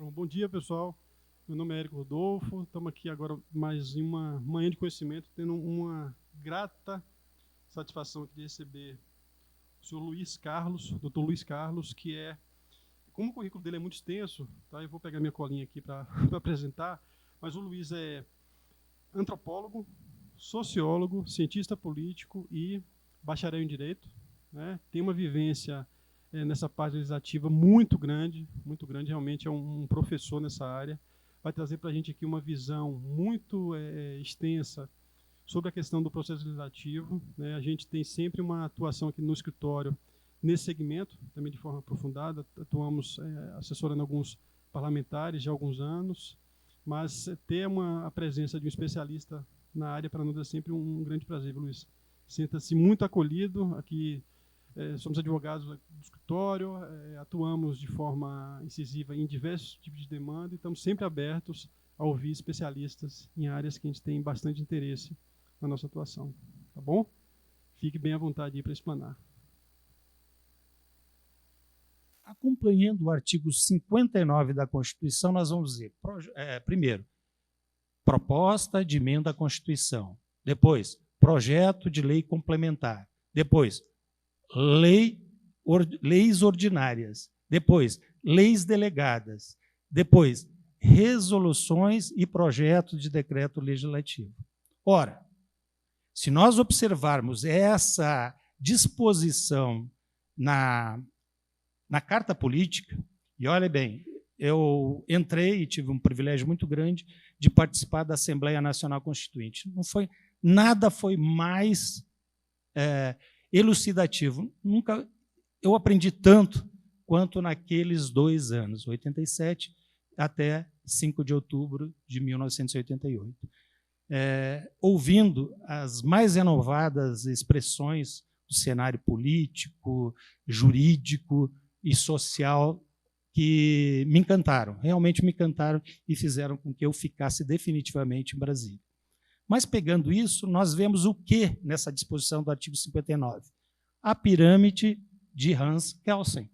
Bom dia, pessoal. Meu nome é Érico Rodolfo. Estamos aqui agora mais em uma manhã de conhecimento, tendo uma grata satisfação de receber o senhor Luiz Carlos, doutor Luiz Carlos, que é, como o currículo dele é muito extenso, tá? Eu vou pegar minha colinha aqui para apresentar, mas o Luiz é antropólogo, sociólogo, cientista político e bacharel em Direito, né? Tem uma vivência nessa parte legislativa muito grande, realmente é um professor nessa área. Vai trazer para a gente aqui uma visão muito extensa sobre a questão do processo legislativo, né? A gente tem sempre uma atuação aqui no escritório nesse segmento, também de forma aprofundada, atuamos assessorando alguns parlamentares já há alguns anos, mas ter a presença de um especialista na área para nós é sempre um grande prazer, Luiz. Sinta-se muito acolhido aqui. Somos advogados do escritório, atuamos de forma incisiva em diversos tipos de demanda e estamos sempre abertos a ouvir especialistas em áreas que a gente tem bastante interesse na nossa atuação. Tá bom? Fique bem à vontade aí para explanar. Acompanhando o artigo 59 da Constituição, nós vamos ver, primeiro, proposta de emenda à Constituição. Depois, projeto de lei complementar. Depois, leis ordinárias, depois leis delegadas, depois resoluções e projetos de decreto legislativo. Ora, se nós observarmos essa disposição na Carta Política, e olha bem, eu entrei e tive um privilégio muito grande de participar da Assembleia Nacional Constituinte. Nada foi mais elucidativo. Nunca eu aprendi tanto quanto naqueles 2 anos, 87 até 5 de outubro de 1988. Ouvindo as mais renovadas expressões do cenário político, jurídico e social que me encantaram, realmente me encantaram e fizeram com que eu ficasse definitivamente em Brasília. Mas, pegando isso, nós vemos o que nessa disposição do artigo 59? A pirâmide de Hans Kelsen.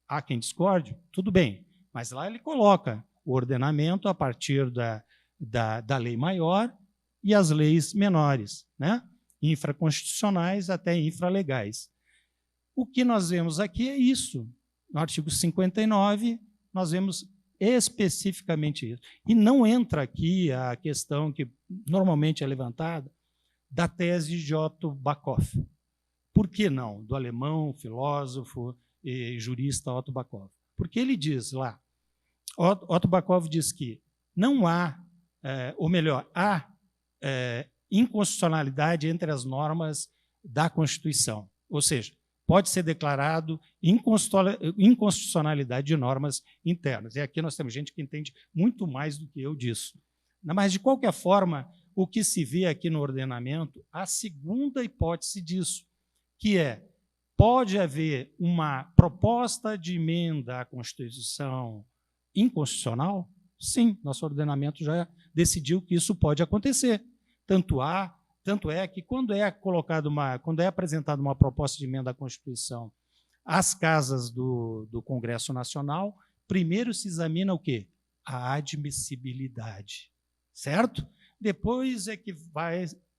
Há quem discorde? Tudo bem, mas lá ele coloca o ordenamento a partir da lei maior e as leis menores, né? Infraconstitucionais até infralegais. O que nós vemos aqui é isso. No artigo 59, nós vemos especificamente isso. E não entra aqui a questão que normalmente é levantada da tese de Otto Bachoff. Por que não? Do alemão, filósofo e jurista Otto Bachoff. Porque ele diz lá, Otto Bachoff diz que não há, ou melhor, há inconstitucionalidade entre as normas da Constituição. Ou seja, pode ser declarado inconstitucionalidade de normas internas. E aqui nós temos gente que entende muito mais do que eu disso. Mas, de qualquer forma, o que se vê aqui no ordenamento, a segunda hipótese disso, que pode haver uma proposta de emenda à Constituição inconstitucional? Sim, nosso ordenamento já decidiu que isso pode acontecer. Tanto é que quando é apresentada uma proposta de emenda à Constituição às casas do Congresso Nacional, primeiro se examina o quê? A admissibilidade, certo? Depois é que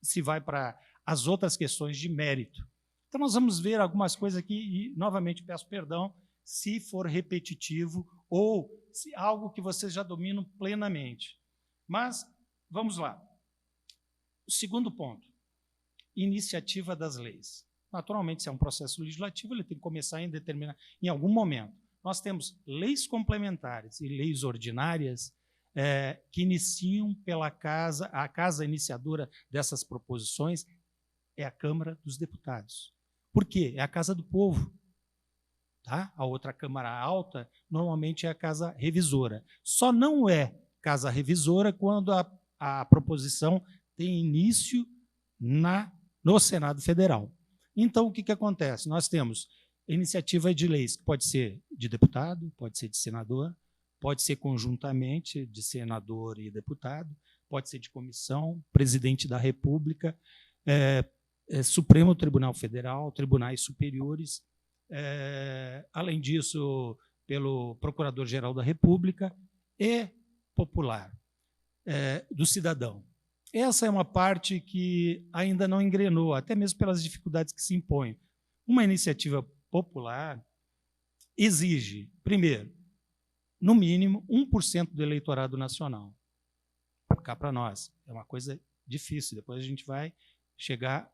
se vai para as outras questões de mérito. Então, nós vamos ver algumas coisas aqui e, novamente, peço perdão se for repetitivo ou se algo que vocês já dominam plenamente. Mas, vamos lá. O segundo ponto, iniciativa das leis. Naturalmente, se é um processo legislativo, ele tem que começar em algum momento. Nós temos leis complementares e leis ordinárias que iniciam pela casa, a casa iniciadora dessas proposições é a Câmara dos Deputados. Por quê? É a casa do povo. Tá? A outra Câmara Alta, normalmente, é a casa revisora. Só não é casa revisora quando a proposição tem início no Senado Federal. Então, o que acontece? Nós temos iniciativa de leis que pode ser de deputado, pode ser de senador, pode ser conjuntamente de senador e deputado, pode ser de comissão, presidente da República, Supremo Tribunal Federal, tribunais superiores. Além disso, pelo Procurador-Geral da República e popular, do cidadão. Essa é uma parte que ainda não engrenou, até mesmo pelas dificuldades que se impõem. Uma iniciativa popular exige, primeiro, no mínimo, 1% do eleitorado nacional. Cá para nós. É uma coisa difícil, depois a gente vai chegar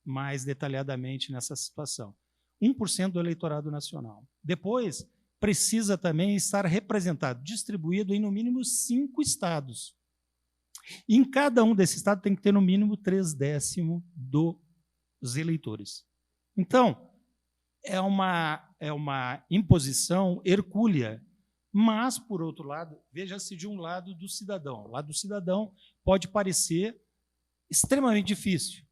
mais detalhadamente nessa situação. 1% do eleitorado nacional. Depois, precisa também estar representado, distribuído em, no mínimo, 5 estados. E em cada um desses estados tem que ter, no mínimo, 3/10 dos eleitores. Então, é uma imposição hercúlea, mas, por outro lado, veja-se de um lado do cidadão. O lado do cidadão pode parecer extremamente difícil.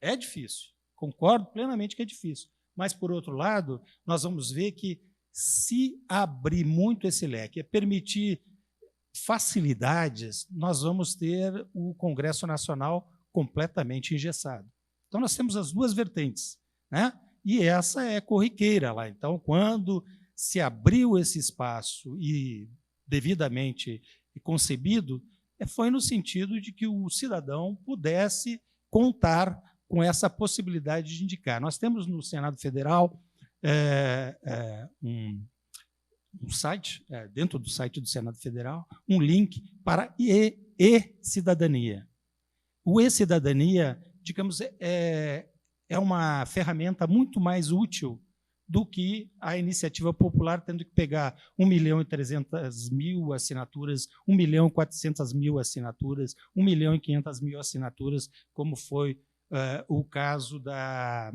É difícil, concordo plenamente que é difícil. Mas, por outro lado, nós vamos ver que, se abrir muito esse leque, permitir facilidades, nós vamos ter o Congresso Nacional completamente engessado. Então, nós temos as duas vertentes, né? E essa é corriqueira lá. Então, quando se abriu esse espaço e devidamente concebido, foi no sentido de que o cidadão pudesse contar com essa possibilidade de indicar. Nós temos no Senado Federal um site, dentro do site do Senado Federal, um link para e-cidadania. O e-cidadania, digamos, é uma ferramenta muito mais útil do que a iniciativa popular, tendo que pegar 1.300.000 assinaturas, 1.400.000 assinaturas, 1.500.000 assinaturas, como foi o caso da...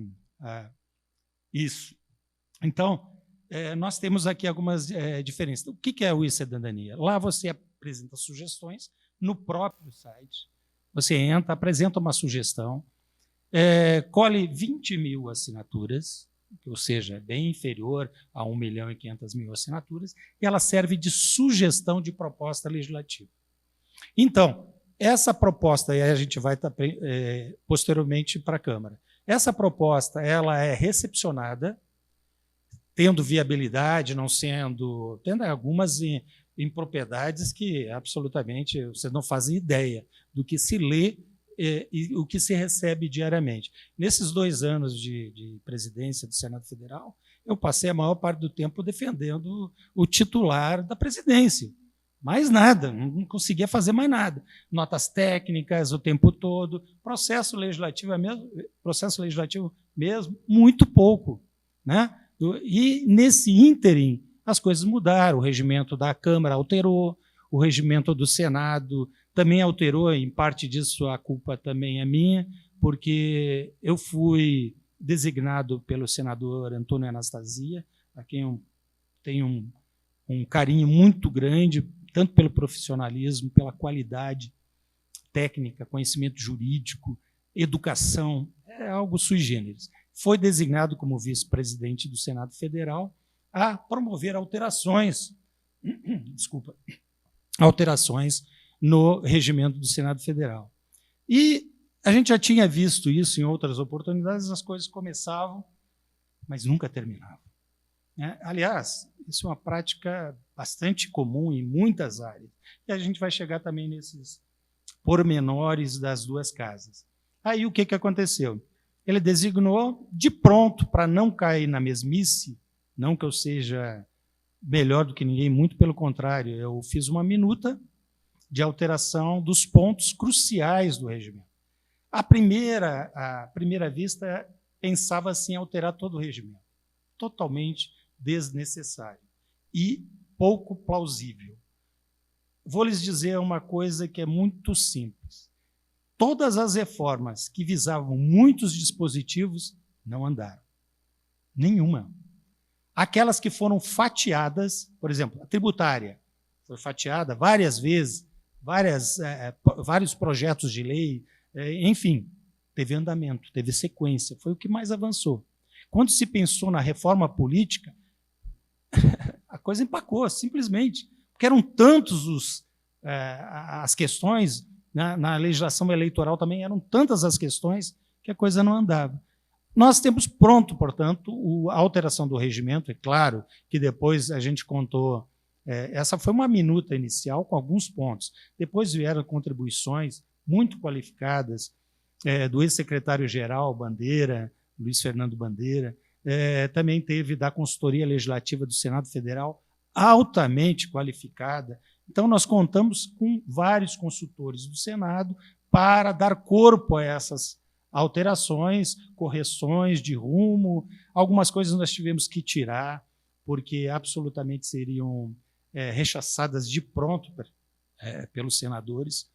isso. Então, nós temos aqui algumas diferenças. O que é o e-cidadania? Lá você apresenta sugestões no próprio site. Você entra, apresenta uma sugestão, colhe 20.000 assinaturas, ou seja, bem inferior a 1.500.000 assinaturas, e ela serve de sugestão de proposta legislativa. Então, essa proposta, aí a gente vai posteriormente para a Câmara, essa proposta ela é recepcionada, tendo viabilidade, não sendo... tendo algumas impropriedades que absolutamente vocês não fazem ideia do que se lê e o que se recebe diariamente. Nesses 2 anos de presidência do Senado Federal, eu passei a maior parte do tempo defendendo o titular da presidência. Mais nada, não conseguia fazer mais nada. Notas técnicas o tempo todo, processo legislativo mesmo, muito pouco, né? E, nesse ínterim, as coisas mudaram. O regimento da Câmara alterou, o regimento do Senado também alterou, em parte disso a culpa também é minha, porque eu fui designado pelo senador Antônio Anastasia, a quem eu tenho um carinho muito grande, tanto pelo profissionalismo, pela qualidade técnica, conhecimento jurídico, educação, é algo sui generis. Foi designado como vice-presidente do Senado Federal a promover alterações no regimento do Senado Federal. E a gente já tinha visto isso em outras oportunidades, as coisas começavam, mas nunca terminavam. Aliás, isso é uma prática bastante comum em muitas áreas, e a gente vai chegar também nesses pormenores das duas casas. Aí o que aconteceu? Ele designou de pronto, para não cair na mesmice, não que eu seja melhor do que ninguém, muito pelo contrário, eu fiz uma minuta de alteração dos pontos cruciais do regimento. À primeira vista, pensava-se em alterar todo o regimento, totalmente desnecessário e pouco plausível. Vou lhes dizer uma coisa que é muito simples. Todas as reformas que visavam muitos dispositivos não andaram. Nenhuma. Aquelas que foram fatiadas, por exemplo, a tributária foi fatiada várias vezes, vários projetos de lei, enfim, teve andamento, teve sequência, foi o que mais avançou. Quando se pensou na reforma política, a coisa empacou, simplesmente, porque eram tantos as questões, na legislação eleitoral também eram tantas as questões que a coisa não andava. Nós temos pronto, portanto, a alteração do regimento. É claro que depois a gente contou, essa foi uma minuta inicial com alguns pontos. Depois vieram contribuições muito qualificadas do ex-secretário-geral Bandeira, Luiz Fernando Bandeira, também teve da consultoria legislativa do Senado Federal, altamente qualificada. Então, nós contamos com vários consultores do Senado para dar corpo a essas alterações, correções de rumo. Algumas coisas nós tivemos que tirar, porque absolutamente seriam rechaçadas de pronto pelos senadores.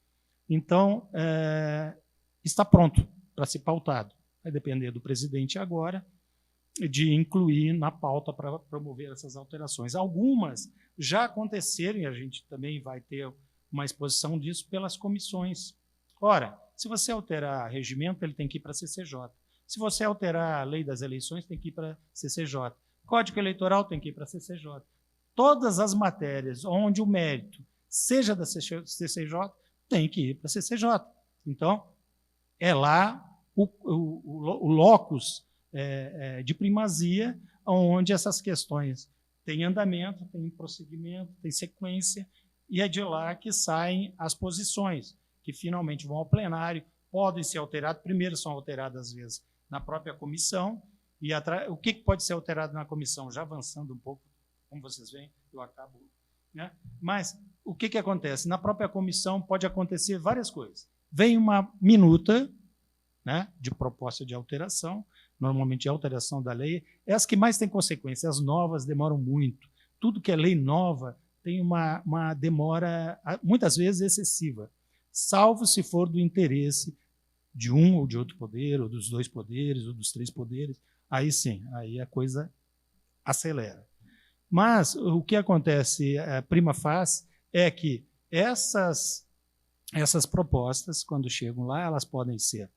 Então, está pronto para ser pautado. Vai depender do presidente agora de incluir na pauta para promover essas alterações. Algumas já aconteceram, e a gente também vai ter uma exposição disso pelas comissões. Ora, se você alterar regimento, ele tem que ir para a CCJ. Se você alterar a lei das eleições, tem que ir para a CCJ. Código Eleitoral tem que ir para a CCJ. Todas as matérias onde o mérito seja da CCJ, tem que ir para a CCJ. Então, é lá o locus de primazia, onde essas questões têm andamento, têm prosseguimento, têm sequência, e é de lá que saem as posições, que finalmente vão ao plenário, podem ser alteradas. Primeiro são alteradas, às vezes, na própria comissão, e o que pode ser alterado na comissão? Já avançando um pouco, como vocês veem, eu acabo. Né? Mas o que acontece? Na própria comissão pode acontecer várias coisas. Vem uma minuta, né, de proposta de alteração, normalmente a alteração da lei, é as que mais têm consequência. As novas demoram muito. Tudo que é lei nova tem uma demora, muitas vezes, excessiva, salvo se for do interesse de um ou de outro poder, ou dos dois poderes, ou dos três poderes. Aí sim, aí a coisa acelera. Mas o que acontece, prima facie, é que essas propostas, quando chegam lá, elas podem ser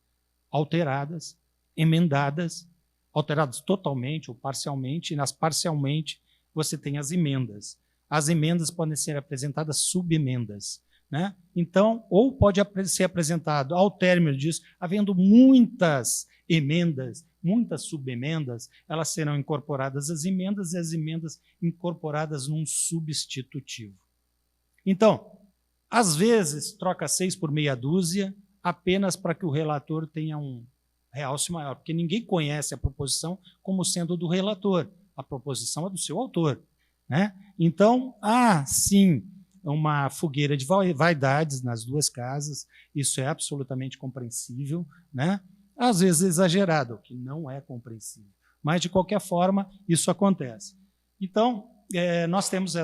alteradas, emendadas, alteradas totalmente ou parcialmente, e nas parcialmente você tem as emendas. As emendas podem ser apresentadas subemendas. Né? Então, ou pode ser apresentado ao término disso, havendo muitas emendas, muitas subemendas, elas serão incorporadas às emendas e as emendas incorporadas num substitutivo. Então, às vezes, troca 6 por meia dúzia, apenas para que o relator tenha um realce maior, porque ninguém conhece a proposição como sendo do relator. A proposição é do seu autor. Né? Então, há, sim, uma fogueira de vaidades nas duas casas, isso é absolutamente compreensível, né? Às vezes exagerado, o que não é compreensível. Mas, de qualquer forma, isso acontece. Então, nós temos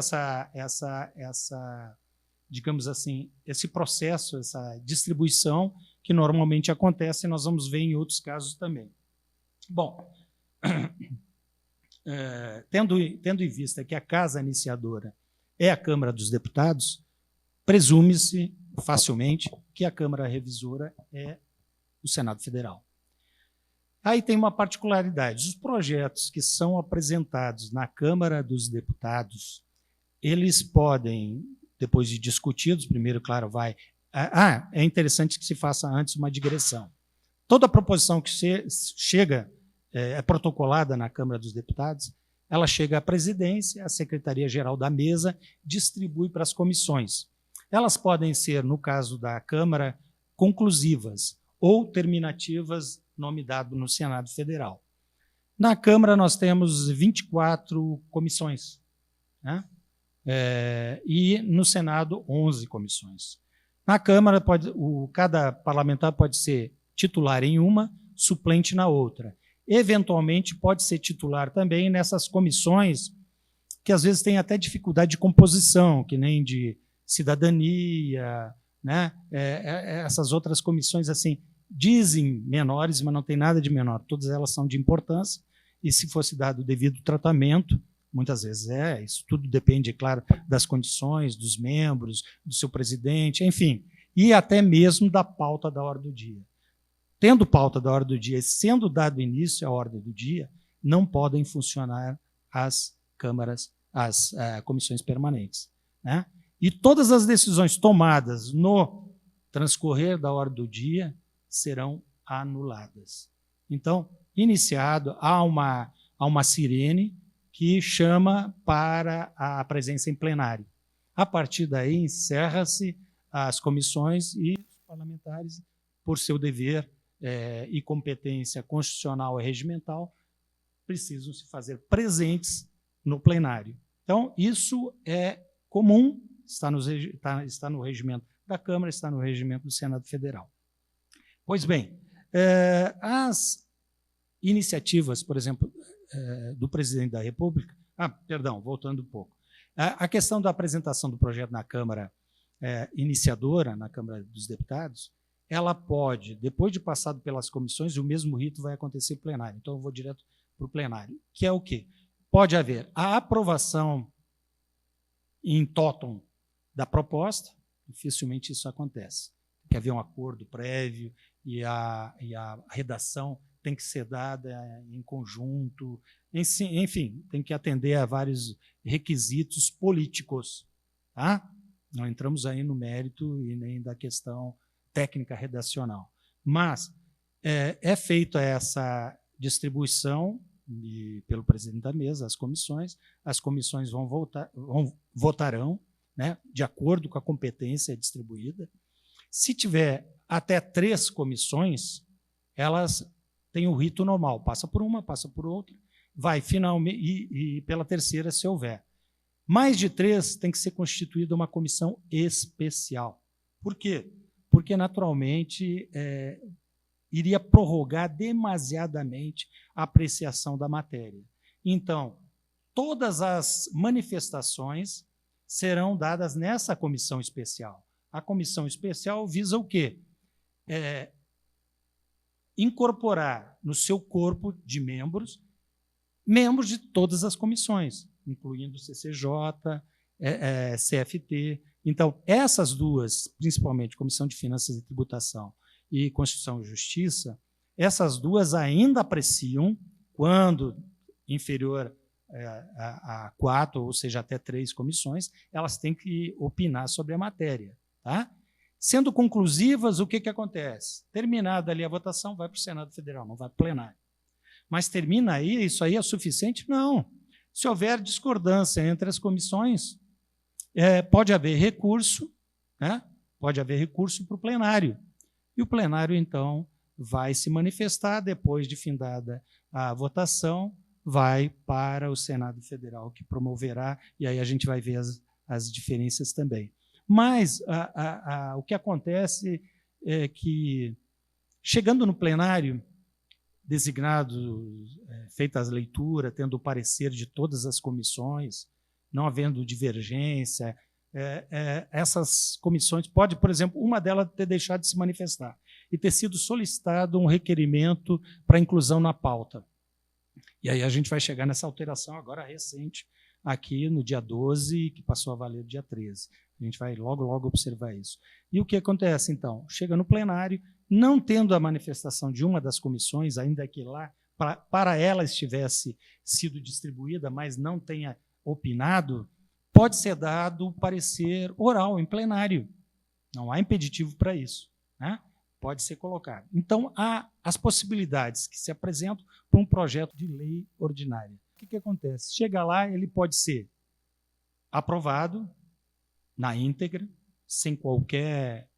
digamos assim, esse processo, essa distribuição que normalmente acontece, e nós vamos ver em outros casos também. Bom, tendo em vista que a casa iniciadora é a Câmara dos Deputados, presume-se facilmente que a Câmara Revisora é o Senado Federal. Aí tem uma particularidade. Os projetos que são apresentados na Câmara dos Deputados, eles podem, depois de discutidos, primeiro, claro, vai... é interessante que se faça antes uma digressão. Toda proposição que chega, é protocolada na Câmara dos Deputados, ela chega à presidência, à Secretaria-Geral da Mesa, distribui para as comissões. Elas podem ser, no caso da Câmara, conclusivas ou terminativas, nome dado no Senado Federal. Na Câmara, nós temos 24 comissões, né? E no Senado, 11 comissões. Na Câmara, cada parlamentar pode ser titular em uma, suplente na outra. Eventualmente, pode ser titular também nessas comissões que, às vezes, têm até dificuldade de composição, que nem de cidadania, né? Essas outras comissões, assim, dizem menores, mas não tem nada de menor. Todas elas são de importância, e se fosse dado o devido tratamento, muitas vezes isso tudo depende, é claro, das condições, dos membros, do seu presidente, enfim, e até mesmo da pauta da ordem do dia. Tendo pauta da ordem do dia e sendo dado início à ordem do dia, não podem funcionar as câmaras, as comissões permanentes. Né? E todas as decisões tomadas no transcorrer da ordem do dia serão anuladas. Então, iniciado, há uma sirene que chama para a presença em plenário. A partir daí, encerra-se as comissões e os parlamentares, por seu dever e competência constitucional e regimental, precisam se fazer presentes no plenário. Então, isso é comum, está no regimento da Câmara, está no regimento do Senado Federal. Pois bem, as iniciativas, por exemplo, do presidente da República... voltando um pouco. A questão da apresentação do projeto na Câmara iniciadora, na Câmara dos Deputados, ela pode, depois de passado pelas comissões, o mesmo rito vai acontecer no plenário. Então, eu vou direto para o plenário, que é o quê? Pode haver a aprovação em totum da proposta, dificilmente isso acontece. Tem que haver um acordo prévio e a redação tem que ser dada em conjunto, enfim, tem que atender a vários requisitos políticos. Tá? Não entramos aí no mérito e nem da questão técnica redacional. Mas é feita essa distribuição pelo presidente da mesa, as comissões votarão, né, de acordo com a competência distribuída. Se tiver até 3 comissões, elas têm o rito normal, passa por uma, passa por outra, vai finalmente, e pela terceira, se houver. Mais de 3, tem que ser constituída uma comissão especial. Por quê? Porque, naturalmente, iria prorrogar demasiadamente a apreciação da matéria. Então, todas as manifestações serão dadas nessa comissão especial. A comissão especial visa o quê? Incorporar no seu corpo de membros de todas as comissões, incluindo CCJ, CFT. Então, essas duas, principalmente Comissão de Finanças e Tributação e Constituição e Justiça, essas duas ainda apreciam, quando inferior a 4, ou seja, até 3 comissões, elas têm que opinar sobre a matéria. Tá? Sendo conclusivas, o que acontece? Terminada ali a votação, vai para o Senado Federal, não vai para o plenário. Mas termina aí, isso aí é suficiente? Não. Se houver discordância entre as comissões, pode haver recurso, né? Pode haver recurso para o plenário. E o plenário, então, vai se manifestar, depois de findada a votação, vai para o Senado Federal, que promoverá, e aí a gente vai ver as diferenças também. Mas o que acontece é que, chegando no plenário, designado, feita a leitura, tendo o parecer de todas as comissões, não havendo divergência, essas comissões, pode, por exemplo, uma delas ter deixado de se manifestar e ter sido solicitado um requerimento para inclusão na pauta. E aí a gente vai chegar nessa alteração agora recente, aqui no dia 12, que passou a valer no dia 13. A gente vai logo observar isso. E o que acontece, então? Chega no plenário, não tendo a manifestação de uma das comissões, ainda que lá para ela estivesse sido distribuída, mas não tenha opinado, pode ser dado parecer oral em plenário. Não há impeditivo para isso, né? Pode ser colocado. Então, há as possibilidades que se apresentam para um projeto de lei ordinária. O que acontece? Chega lá, ele pode ser aprovado na íntegra, sem qualquer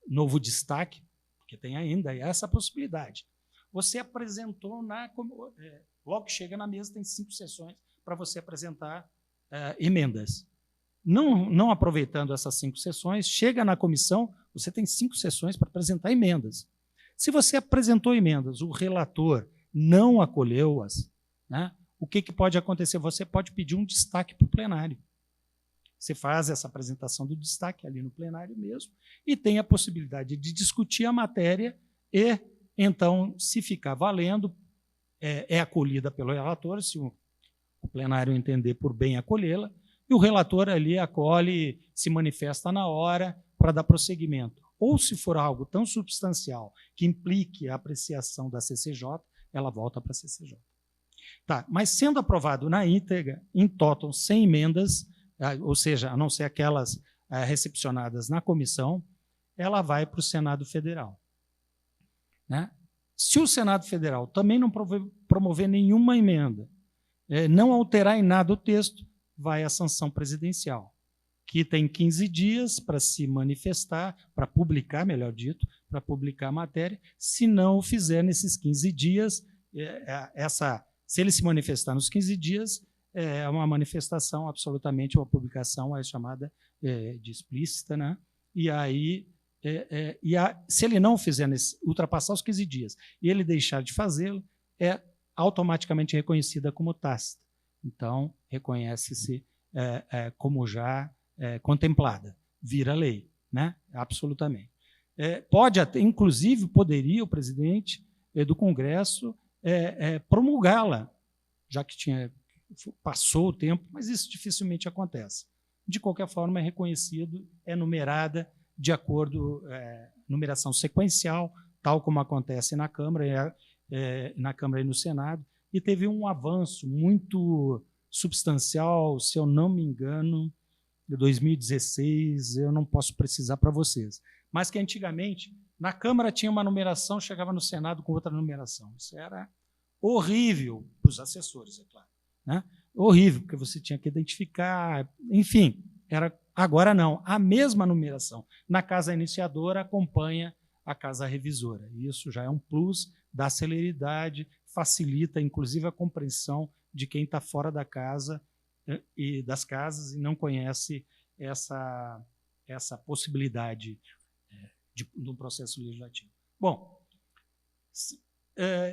novo destaque, porque tem ainda essa possibilidade. Você apresentou, logo que chega na mesa, tem 5 sessões para você apresentar emendas. Não aproveitando essas 5 sessões, chega na comissão, você tem 5 sessões para apresentar emendas. Se você apresentou emendas, o relator não acolheu-as, né, o que pode acontecer? Você pode pedir um destaque para o plenário. Você faz essa apresentação do destaque ali no plenário mesmo e tem a possibilidade de discutir a matéria e, então, se ficar valendo, é acolhida pelo relator, se o plenário entender por bem acolhê-la, e o relator ali acolhe, se manifesta na hora para dar prosseguimento. Ou, se for algo tão substancial que implique a apreciação da CCJ, ela volta para a CCJ. Tá, mas sendo aprovado na íntegra, em total, sem emendas, ou seja, a não ser aquelas recepcionadas na comissão, ela vai para o Senado Federal. Né? Se o Senado Federal também não promover nenhuma emenda, não alterar em nada o texto, vai à sanção presidencial, que tem 15 dias para se manifestar, para publicar, melhor dito, para publicar a matéria. Se não o fizer nesses 15 dias, se ele se manifestar nos 15 dias, é uma manifestação absolutamente, uma publicação é chamada de explícita, né? E aí, se ele não fizer, ultrapassar os 15 dias e ele deixar de fazê-lo, é automaticamente reconhecida como tácita. Então, reconhece-se como já contemplada, vira lei, né? Absolutamente. Pode até, inclusive, poderia o presidente do Congresso promulgá-la, já que passou o tempo, mas isso dificilmente acontece. De qualquer forma, é reconhecido, é numerada de acordo, numeração sequencial, tal como acontece na Câmara, e no Senado, e teve um avanço muito substancial, se eu não me engano, de 2016, eu não posso precisar para vocês, mas que antigamente, na Câmara tinha uma numeração, chegava no Senado com outra numeração. Isso era horrível para os assessores, é claro, né? Horrível, porque você tinha que identificar, enfim, agora não, a mesma numeração. Na casa iniciadora acompanha a casa revisora. Isso já é um plus, dá celeridade, facilita, inclusive, a compreensão de quem está fora da casa e das casas e não conhece essa possibilidade de um processo legislativo. Bom,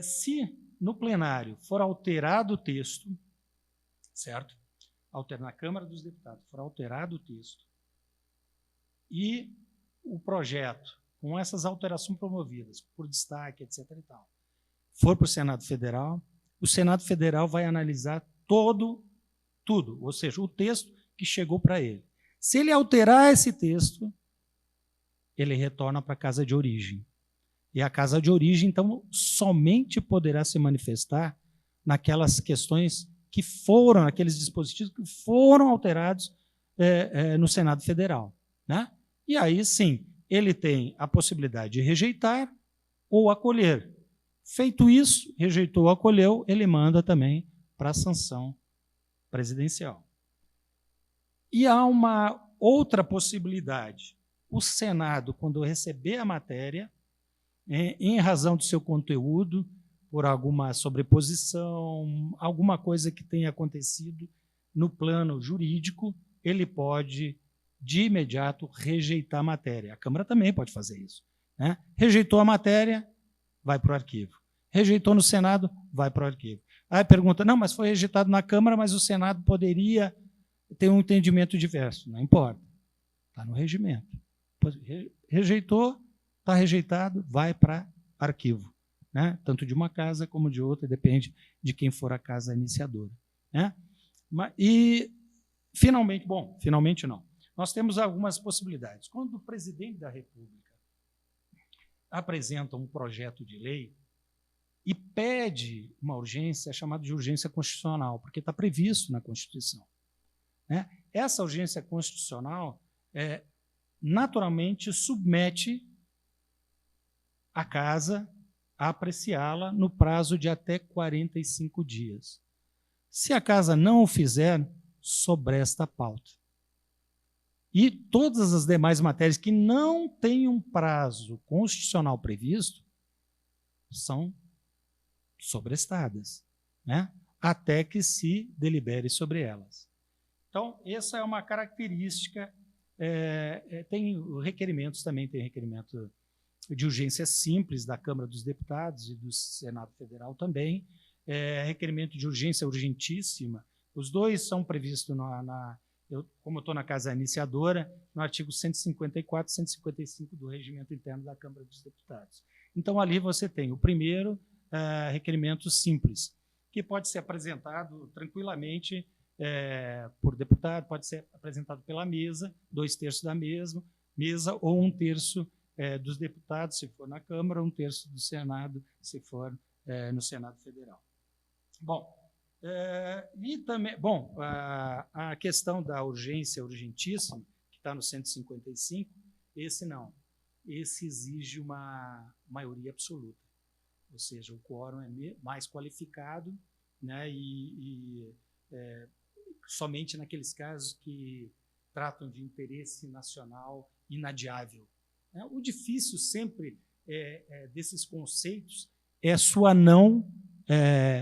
se no plenário for alterado o texto, certo? Na Câmara dos Deputados for alterado o texto e o projeto, com essas alterações promovidas por destaque, etc. e tal, for para o Senado Federal vai analisar tudo, ou seja, o texto que chegou para ele. Se ele alterar esse texto, ele retorna para a casa de origem. E a casa de origem, então, somente poderá se manifestar naquelas questões que foram, aqueles dispositivos que foram alterados no Senado Federal, né? E aí, sim, ele tem a possibilidade de rejeitar ou acolher. Feito isso, rejeitou ou acolheu, ele manda também para a sanção presidencial. E há uma outra possibilidade. O Senado, quando receber a matéria, em razão do seu conteúdo, por alguma sobreposição, alguma coisa que tenha acontecido no plano jurídico, ele pode, de imediato, rejeitar a matéria. A Câmara também pode fazer isso, né? Rejeitou a matéria, vai para o arquivo. Rejeitou no Senado, vai para o arquivo. Aí pergunta, não, mas foi rejeitado na Câmara, mas o Senado poderia ter um entendimento diverso. Não importa, está no regimento. Rejeitou, está rejeitado, vai para arquivo, né? Tanto de uma casa como de outra, depende de quem for a casa iniciadora, né? E, finalmente não. Nós temos algumas possibilidades. Quando o presidente da República apresenta um projeto de lei e pede uma urgência, é chamado de urgência constitucional, porque está previsto na Constituição, né? Essa urgência constitucional naturalmente submete a casa a apreciá-la no prazo de até 45 dias. Se a casa não o fizer, sobresta a pauta. E todas as demais matérias que não têm um prazo constitucional previsto são sobrestadas, né? Até que se delibere sobre elas. Então, essa é uma característica. Tem requerimentos também, tem requerimento de urgência simples da Câmara dos Deputados e do Senado Federal também, requerimento de urgência urgentíssima. Os dois são previstos, como eu estou na casa iniciadora, no artigo 154 e 155 do Regimento Interno da Câmara dos Deputados. Então, ali você tem o primeiro requerimento simples, que pode ser apresentado tranquilamente por deputado, pode ser apresentado pela mesa, 2/3 da mesa, ou 1/3 dos deputados, se for na Câmara, 1/3 do Senado, se for no Senado Federal. Bom, e também, a questão da urgência urgentíssima, que está no 155, esse não. Esse exige uma maioria absoluta. ou seja, o quórum é mais qualificado, né, somente naqueles casos que tratam de interesse nacional inadiável. O difícil sempre desses conceitos é sua não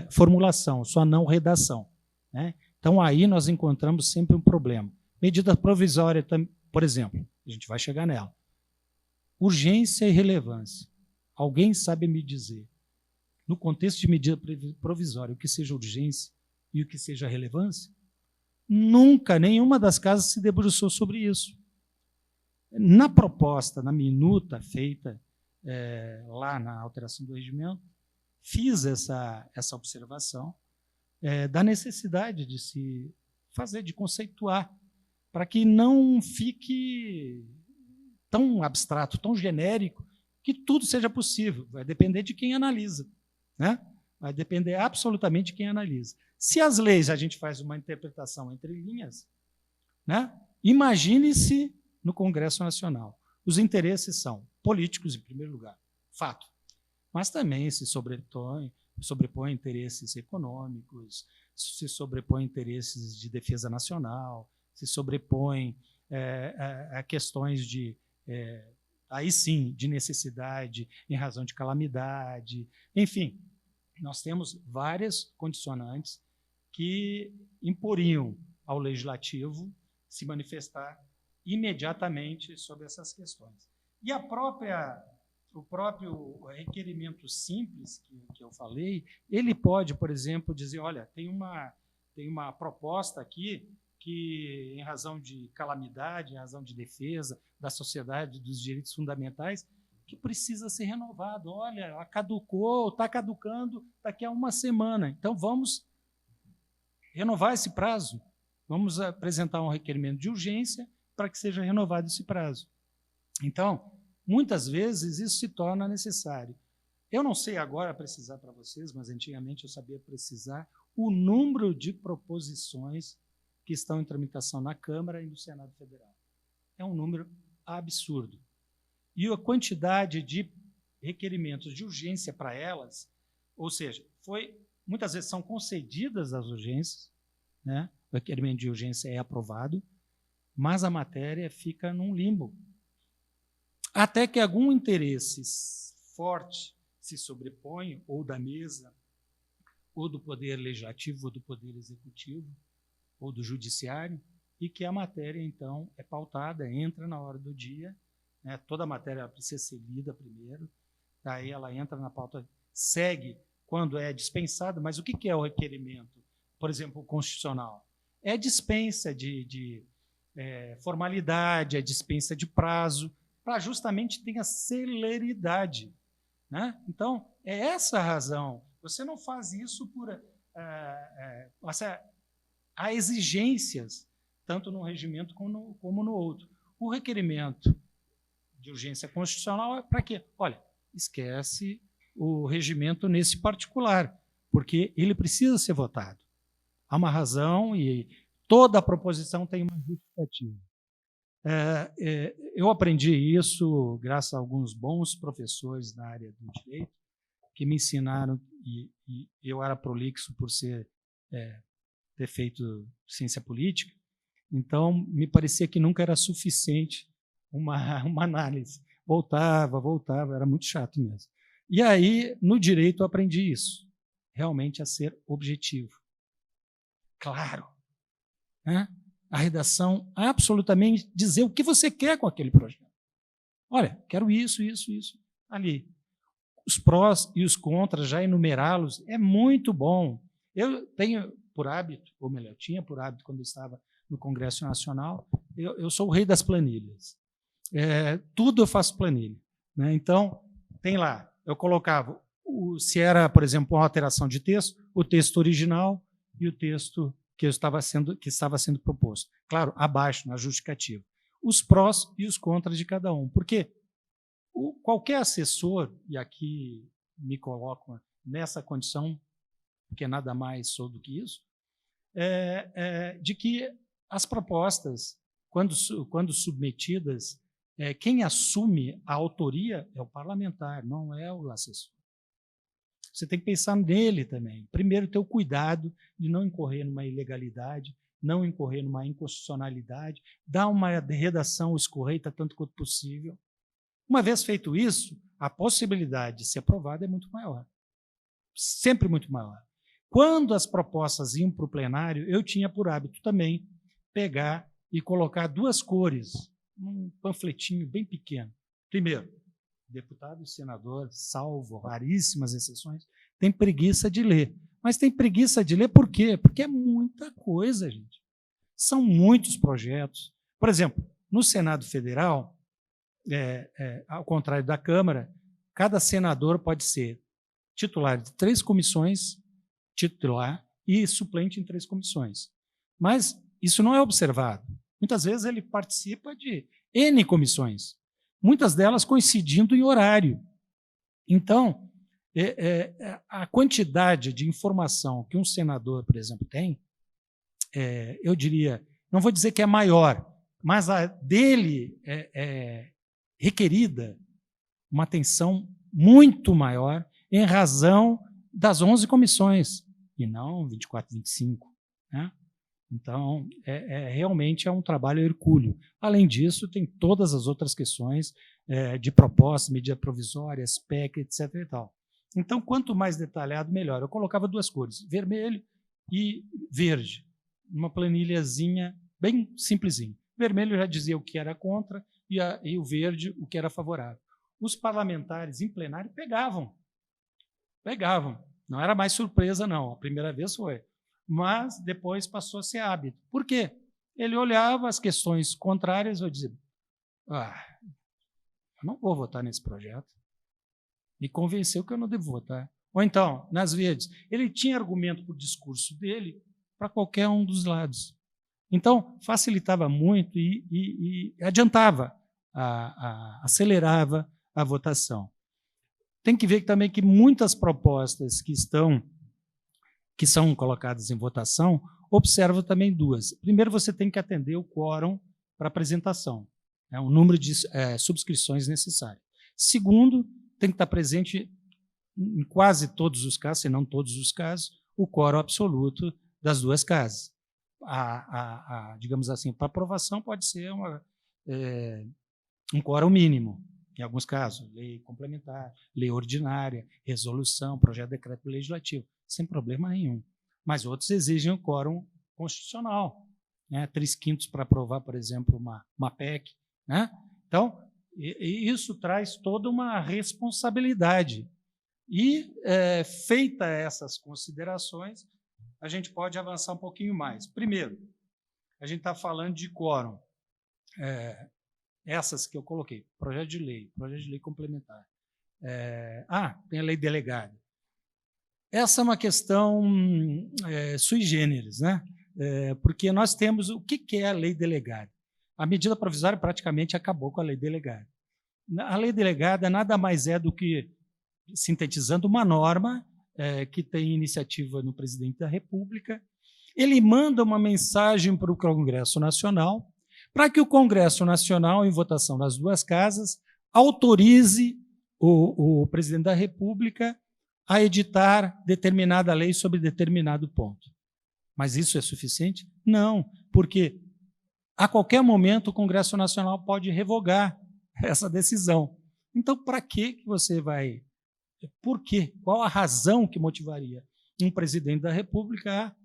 formulação, sua não redação, né? Então, aí nós encontramos sempre um problema. Medida provisória, por exemplo, a gente vai chegar nela. Urgência e relevância. Alguém sabe me dizer, no contexto de medida provisória, o que seja urgência e o que seja relevância? Nunca, nenhuma das casas se debruçou sobre isso. Na proposta, na minuta feita lá na alteração do regimento, fiz essa observação da necessidade de se fazer, de conceituar, para que não fique tão abstrato, tão genérico, que tudo seja possível. Vai depender de quem analisa, né? Vai depender absolutamente de quem analisa. Se as leis a gente faz uma interpretação entre linhas, né? Imagine-se no Congresso Nacional. Os interesses são políticos, em primeiro lugar, fato, mas também se sobrepõe interesses econômicos, se sobrepõe interesses de defesa nacional, se sobrepõe a questões de, aí sim, de necessidade em razão de calamidade. Enfim, nós temos várias condicionantes que imporiam ao legislativo se manifestar imediatamente sobre essas questões. E o próprio requerimento simples que eu falei, ele pode, por exemplo, dizer, olha, tem uma proposta aqui que, em razão de calamidade, em razão de defesa da sociedade, dos direitos fundamentais, que precisa ser renovado. Olha, ela caducou, está caducando daqui a uma semana. Então, vamos renovar esse prazo. Vamos apresentar um requerimento de urgência para que seja renovado esse prazo. Então, muitas vezes, isso se torna necessário. Eu não sei agora precisar para vocês, mas antigamente eu sabia precisar o número de proposições que estão em tramitação na Câmara e no Senado Federal. É um número absurdo. E a quantidade de requerimentos de urgência para elas, ou seja, muitas vezes são concedidas as urgências, né? O requerimento de urgência é aprovado, mas a matéria fica num limbo. Até que algum interesse forte se sobrepõe, ou da mesa, ou do Poder Legislativo, ou do Poder Executivo, ou do Judiciário, e que a matéria, então, é pautada, entra na hora do dia, né? Toda a matéria precisa ser lida primeiro, daí ela entra na pauta, segue quando é dispensada, mas o que é o requerimento? Por exemplo, o constitucional. É dispensa de formalidade, é dispensa de prazo, para justamente ter a celeridade, né? Então, é essa a razão. Você não faz isso por... há exigências, tanto no regimento como no outro. O requerimento de urgência constitucional é para quê? Olha, esquece o regimento nesse particular, porque ele precisa ser votado. Há uma razão e toda a proposição tem uma justificativa. Eu aprendi isso graças a alguns bons professores na área do direito, que me ensinaram, e eu era prolixo por ter feito ciência política, então me parecia que nunca era suficiente uma análise. Voltava, era muito chato mesmo. E aí, no direito, eu aprendi isso, realmente a ser objetivo. Claro, né? A redação absolutamente dizer o que você quer com aquele projeto. Olha, quero isso, ali. Os prós e os contras, já enumerá-los, é muito bom. Eu tenho por hábito, ou melhor, tinha por hábito quando eu estava no Congresso Nacional, eu sou o rei das planilhas. Tudo eu faço planilha, né? Então, tem lá, eu colocava, se era, por exemplo, uma alteração de texto, o texto original e o texto que estava sendo proposto. Claro, abaixo, na justificativa. Os prós e os contras de cada um. Porque qualquer assessor, e aqui me coloco nessa condição, porque nada mais sou do que isso, de que as propostas, quando submetidas, quem assume a autoria é o parlamentar, não é o assessor. você tem que pensar nele também. Primeiro, ter o cuidado de não incorrer numa ilegalidade, não incorrer numa inconstitucionalidade, dar uma redação escorreita tanto quanto possível. Uma vez feito isso, a possibilidade de ser aprovada é muito maior. Sempre muito maior. Quando as propostas iam para o plenário, eu tinha por hábito também pegar e colocar 2 cores, num panfletinho bem pequeno. Primeiro, deputado e senador, salvo raríssimas exceções, tem preguiça de ler. Mas tem preguiça de ler por quê? Porque é muita coisa, gente. São muitos projetos. Por exemplo, no Senado Federal, ao contrário da Câmara, cada senador pode ser titular de 3 comissões, titular e suplente em 3 comissões. Mas isso não é observado. Muitas vezes ele participa de N comissões, muitas delas coincidindo em horário. Então, a quantidade de informação que um senador, por exemplo, tem, eu diria, não vou dizer que é maior, mas a dele é requerida uma atenção muito maior em razão das 11 comissões, e não 24, 25. Né? Então, realmente é um trabalho hercúleo. Além disso, tem todas as outras questões de proposta, medida provisória, SPEC, etc. E tal. Então, quanto mais detalhado, melhor. Eu colocava 2 cores, vermelho e verde, numa planilhazinha bem simplesinha. Vermelho já dizia o que era contra e o verde o que era favorável. Os parlamentares em plenário pegavam. Não era mais surpresa, não. A primeira vez foi. Mas depois passou a ser hábito. Por quê? Ele olhava as questões contrárias e dizia, eu não vou votar nesse projeto. Me convenceu que eu não devo votar. Ou então, nas verdes, ele tinha argumento para o discurso dele para qualquer um dos lados. Então, facilitava muito e adiantava, acelerava a votação. Tem que ver também que muitas propostas que são colocadas em votação, observo também 2. Primeiro, você tem que atender o quórum para apresentação, o número de subscrições necessário. Segundo, tem que estar presente em quase todos os casos, se não todos os casos, o quórum absoluto das 2 casas. Digamos assim, para aprovação pode ser um quórum mínimo, em alguns casos, lei complementar, lei ordinária, resolução, projeto de decreto legislativo, sem problema nenhum. Mas outros exigem o quórum constitucional, 3/5 para aprovar, por exemplo, uma PEC. Né? Então, isso traz toda uma responsabilidade. E, feita essas considerações, a gente pode avançar um pouquinho mais. Primeiro, a gente está falando de quórum. Essas que eu coloquei, projeto de lei complementar. Tem a lei delegada. Essa é uma questão sui generis, né? Porque nós temos o que é a lei delegada. A medida provisória praticamente acabou com a lei delegada. A lei delegada nada mais é do que, sintetizando, uma norma que tem iniciativa no presidente da República. Ele manda uma mensagem para o Congresso Nacional, para que o Congresso Nacional, em votação das 2 casas, autorize o presidente da República a editar determinada lei sobre determinado ponto. Mas isso é suficiente? Não, porque a qualquer momento o Congresso Nacional pode revogar essa decisão. Então, para que você vai... Por quê? Qual a razão que motivaria um presidente da República a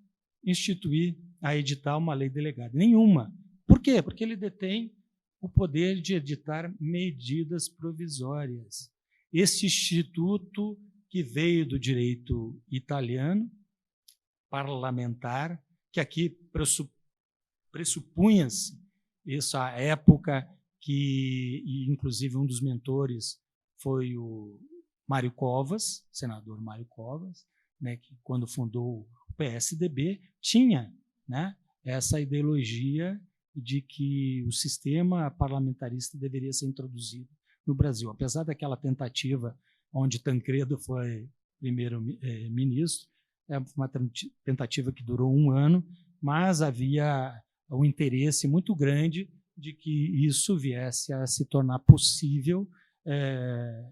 instituir, a editar uma lei delegada? Nenhuma. Por quê? Porque ele detém o poder de editar medidas provisórias. Esse instituto que veio do direito italiano, parlamentar, que aqui pressupunha-se isso à época que, inclusive, um dos mentores foi o Mário Covas, senador Mário Covas, né, que, quando fundou o PSDB, tinha, né, essa ideologia de que o sistema parlamentarista deveria ser introduzido no Brasil. Apesar daquela tentativa onde Tancredo foi primeiro-ministro, uma tentativa que durou 1 ano, mas havia um interesse muito grande de que isso viesse a se tornar possível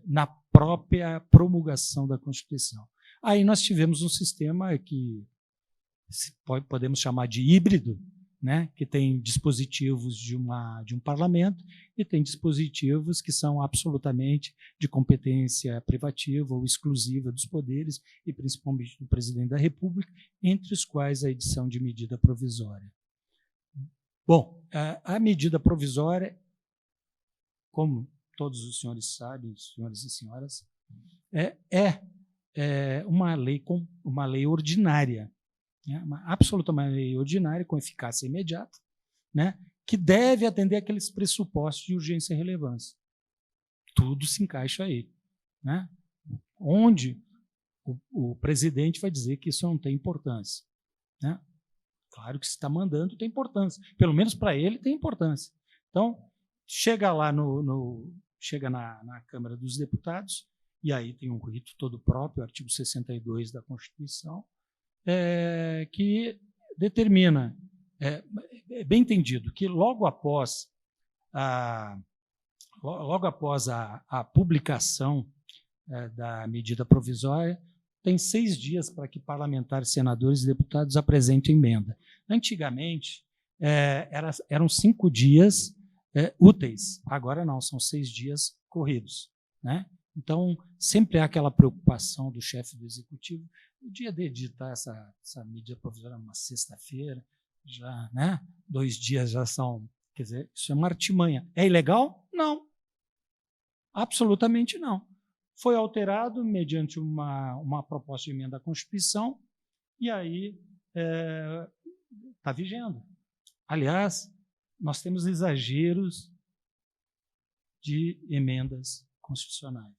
na própria promulgação da Constituição. Aí nós tivemos um sistema que podemos chamar de híbrido, né, que tem dispositivos de um parlamento e tem dispositivos que são absolutamente de competência privativa ou exclusiva dos poderes e principalmente do presidente da República, entre os quais a edição de medida provisória. Bom, a medida provisória, como todos os senhores sabem, senhores e senhoras, é uma lei ordinária, uma absoluta lei ordinária com eficácia imediata, né, que deve atender aqueles pressupostos de urgência e relevância. Tudo se encaixa aí, né? Onde o presidente vai dizer que isso não tem importância, né? Claro que se está mandando tem importância, pelo menos para ele tem importância. Então, chega lá chega na Câmara dos Deputados, e aí tem um rito todo próprio, o artigo 62 da Constituição, que determina, bem entendido, que logo após a publicação da medida provisória, tem 6 dias para que parlamentares, senadores e deputados apresentem emenda. Antigamente, eram 5 dias úteis, agora não, são 6 dias corridos, né? Então, sempre há aquela preocupação do chefe do executivo. O dia de editar essa medida provisória é uma sexta-feira, já, né? 2 dias já são, quer dizer, isso é uma artimanha. É ilegal? Não. Absolutamente não. Foi alterado mediante uma proposta de emenda à Constituição e aí está vigendo. Aliás, nós temos exageros de emendas constitucionais.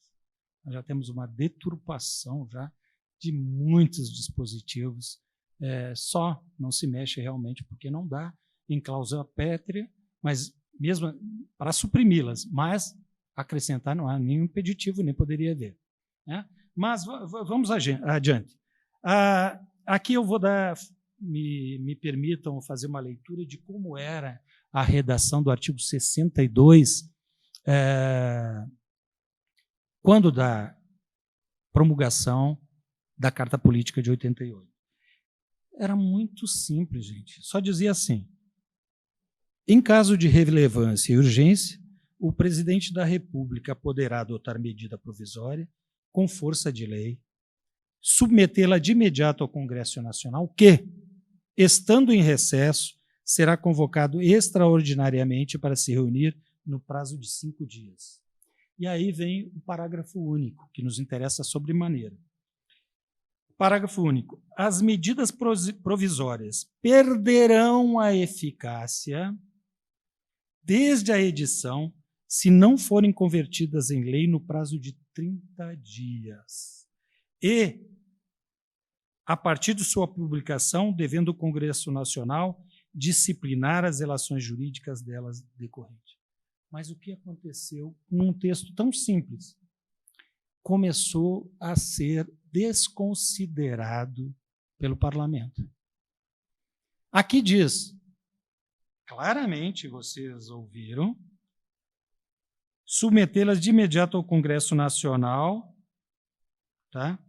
Nós já temos uma deturpação já de muitos dispositivos, só não se mexe realmente porque não dá em cláusula pétrea, mas mesmo para suprimi-las, mas acrescentar não há nenhum impeditivo, nem poderia haver, né? Mas vamos adiante. Aqui eu vou me permitam fazer uma leitura de como era a redação do artigo 62, quando da promulgação da Carta Política de 88. Era muito simples, gente. Só dizia assim: em caso de relevância e urgência, o presidente da República poderá adotar medida provisória com força de lei, submetê-la de imediato ao Congresso Nacional, que, estando em recesso, será convocado extraordinariamente para se reunir no prazo de 5 dias. E aí vem o parágrafo único, que nos interessa sobremaneira. Parágrafo único. As medidas provisórias perderão a eficácia desde a edição, se não forem convertidas em lei no prazo de 30 dias. E, a partir de sua publicação, devendo o Congresso Nacional disciplinar as relações jurídicas delas decorrentes. Mas o que aconteceu com um texto tão simples? Começou a ser desconsiderado pelo parlamento. Aqui diz, claramente vocês ouviram, submetê-las de imediato ao Congresso Nacional, tá?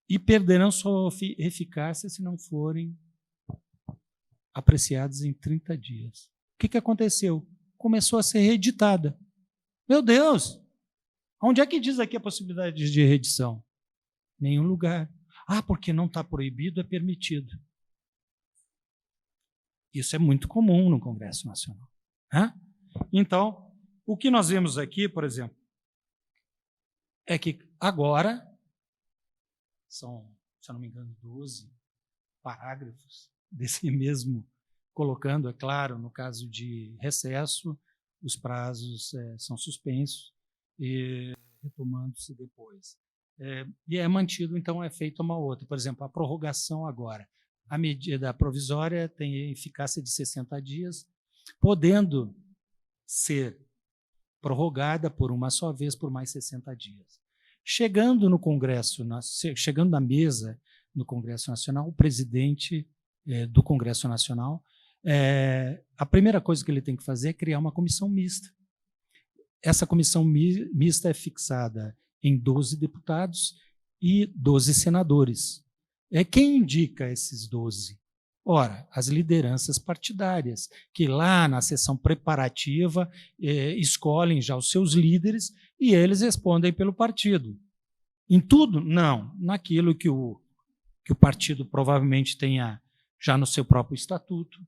E perderão sua eficácia se não forem apreciadas em 30 dias. O que aconteceu? Começou a ser reeditada. Meu Deus! Onde é que diz aqui a possibilidade de reedição? Nenhum lugar. Porque não está proibido, é permitido. Isso é muito comum no Congresso Nacional. Então, o que nós vemos aqui, por exemplo, é que agora são, se eu não me engano, 12 parágrafos desse mesmo, colocando, é claro, no caso de recesso, os prazos são suspensos e retomando-se depois. E é mantido, então, é feita uma outra. Por exemplo, a prorrogação agora. A medida provisória tem eficácia de 60 dias, podendo ser prorrogada por uma só vez por mais 60 dias. Chegando no Congresso, chegando na mesa no Congresso Nacional, o presidente do Congresso Nacional, a primeira coisa que ele tem que fazer é criar uma comissão mista. Essa comissão mista é fixada em 12 deputados e 12 senadores. Quem indica esses 12? Ora, as lideranças partidárias, que lá na sessão preparativa escolhem já os seus líderes e eles respondem pelo partido. Em tudo? Não. Naquilo que o partido provavelmente tenha já no seu próprio estatuto,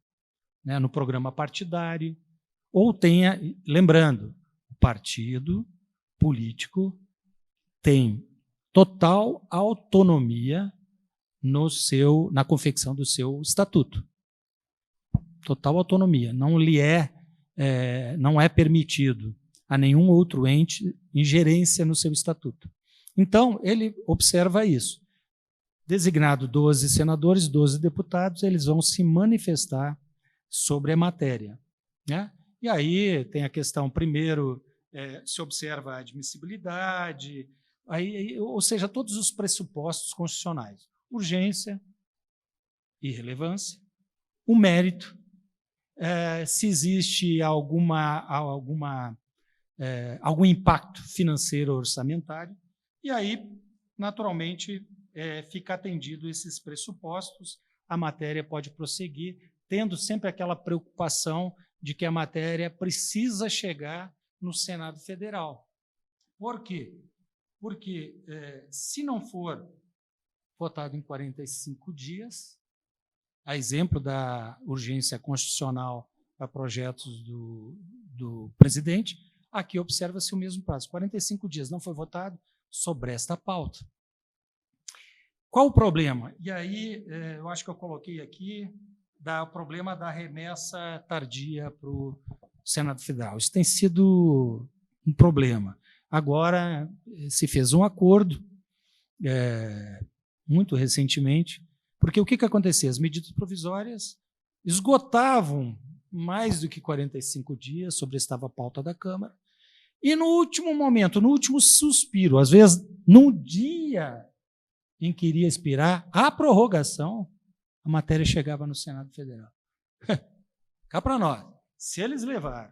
né, no programa partidário, ou tenha, lembrando, o partido político tem total autonomia na confecção do seu estatuto. Total autonomia. Não é permitido a nenhum outro ente ingerência no seu estatuto. Então, ele observa isso. Designado 12 senadores, 12 deputados, eles vão se manifestar sobre a matéria, né? E aí tem a questão, primeiro, se observa a admissibilidade, ou seja, todos os pressupostos constitucionais. Urgência e relevância, o mérito, se existe algum impacto financeiro ou orçamentário, e aí, naturalmente, fica atendido esses pressupostos, a matéria pode prosseguir, tendo sempre aquela preocupação de que a matéria precisa chegar no Senado Federal. Por quê? Porque, se não for votado em 45 dias, a exemplo da urgência constitucional para projetos do presidente, aqui observa-se o mesmo prazo. 45 dias não foi votado sobre esta pauta. Qual o problema? E aí, eu acho que eu coloquei aqui, o problema da remessa tardia para o Senado Federal. Isso tem sido um problema. Agora, se fez um acordo, muito recentemente, porque o que acontecia? As medidas provisórias esgotavam mais do que 45 dias, estava a pauta da Câmara, e no último momento, no último suspiro, às vezes, no dia em que iria expirar a prorrogação, a matéria chegava no Senado Federal. Cá para nós, se eles levaram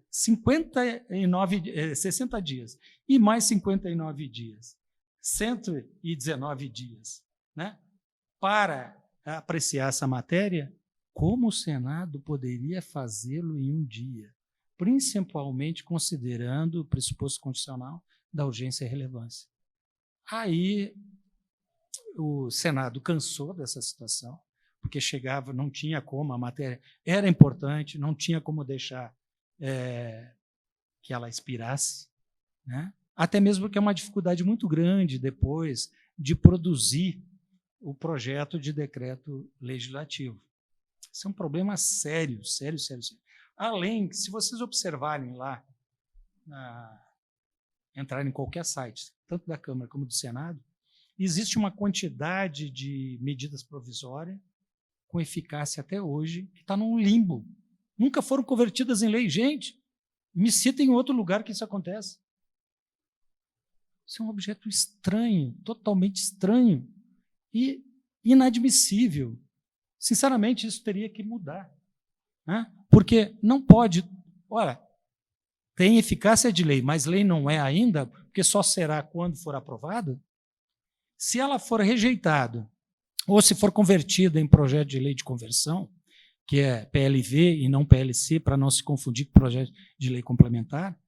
60 dias e mais 59 dias, 119 dias, né, para apreciar essa matéria, como o Senado poderia fazê-lo em um dia, principalmente considerando o pressuposto constitucional da urgência e relevância. Aí o Senado cansou dessa situação, porque chegava, não tinha como, a matéria era importante, não tinha como deixar que ela expirasse, né? Até mesmo porque é uma dificuldade muito grande depois de produzir o projeto de decreto legislativo. Isso é um problema sério, sério, sério, sério. Além que, se vocês observarem lá, entrarem em qualquer site, tanto da Câmara como do Senado, existe uma quantidade de medidas provisórias com eficácia até hoje, que está num limbo. Nunca foram convertidas em lei. Gente, me cita em outro lugar que isso acontece. Isso é um objeto estranho, totalmente estranho e inadmissível. Sinceramente, isso teria que mudar, né? Porque não pode... Olha, tem eficácia de lei, mas lei não é ainda, porque só será quando for aprovada. Se ela for rejeitada, ou se for convertida em projeto de lei de conversão, que é PLV e não PLC, para não se confundir com projeto de lei complementar,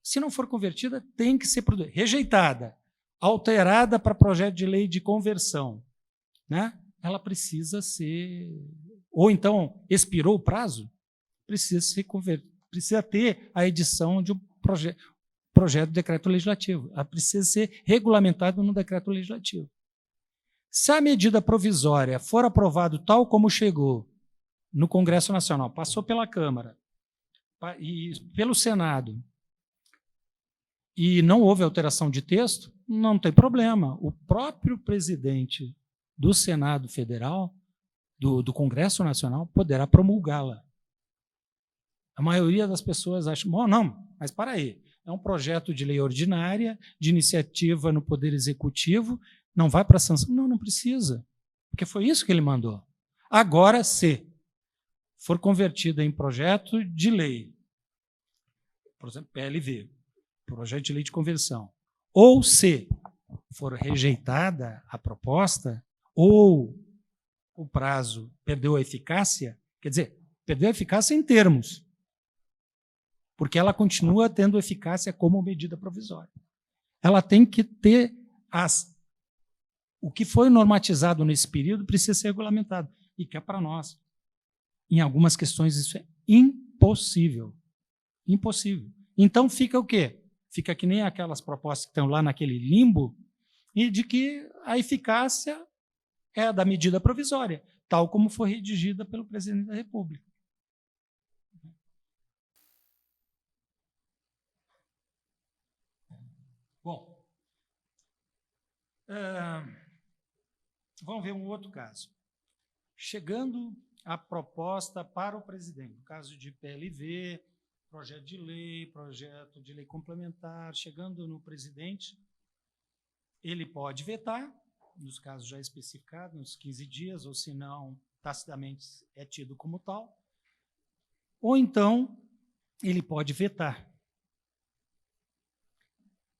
se não for convertida, tem que ser rejeitada, alterada para projeto de lei de conversão, né? Ela precisa ser... Ou então, expirou o prazo, precisa ter a edição de um projeto de decreto legislativo. Ela precisa ser regulamentada no decreto legislativo. Se a medida provisória for aprovada tal como chegou no Congresso Nacional, passou pela Câmara e pelo Senado, e não houve alteração de texto, não tem problema. O próprio presidente do Senado Federal, do Congresso Nacional, poderá promulgá-la. A maioria das pessoas acha, bom, não, mas para aí, é um projeto de lei ordinária, de iniciativa no Poder Executivo, não vai para a sanção. Não, não precisa, porque foi isso que ele mandou. Agora, se for convertida em projeto de lei, por exemplo, PLV, projeto de lei de conversão, ou se for rejeitada a proposta, ou o prazo perdeu a eficácia, quer dizer, perdeu a eficácia em termos, porque ela continua tendo eficácia como medida provisória. Ela tem que ter o que foi normatizado nesse período precisa ser regulamentado, e que é para nós. Em algumas questões isso é impossível. Impossível. Então fica o quê? Fica que nem aquelas propostas que estão lá naquele limbo, e de que a eficácia é a da medida provisória, tal como foi redigida pelo presidente da República. Bom, vamos ver um outro caso. Chegando a proposta para o presidente, no caso de PLV, projeto de lei complementar, chegando no presidente, ele pode vetar, nos casos já especificados, nos 15 dias, ou se não, tacitamente é tido como tal, ou então ele pode vetar.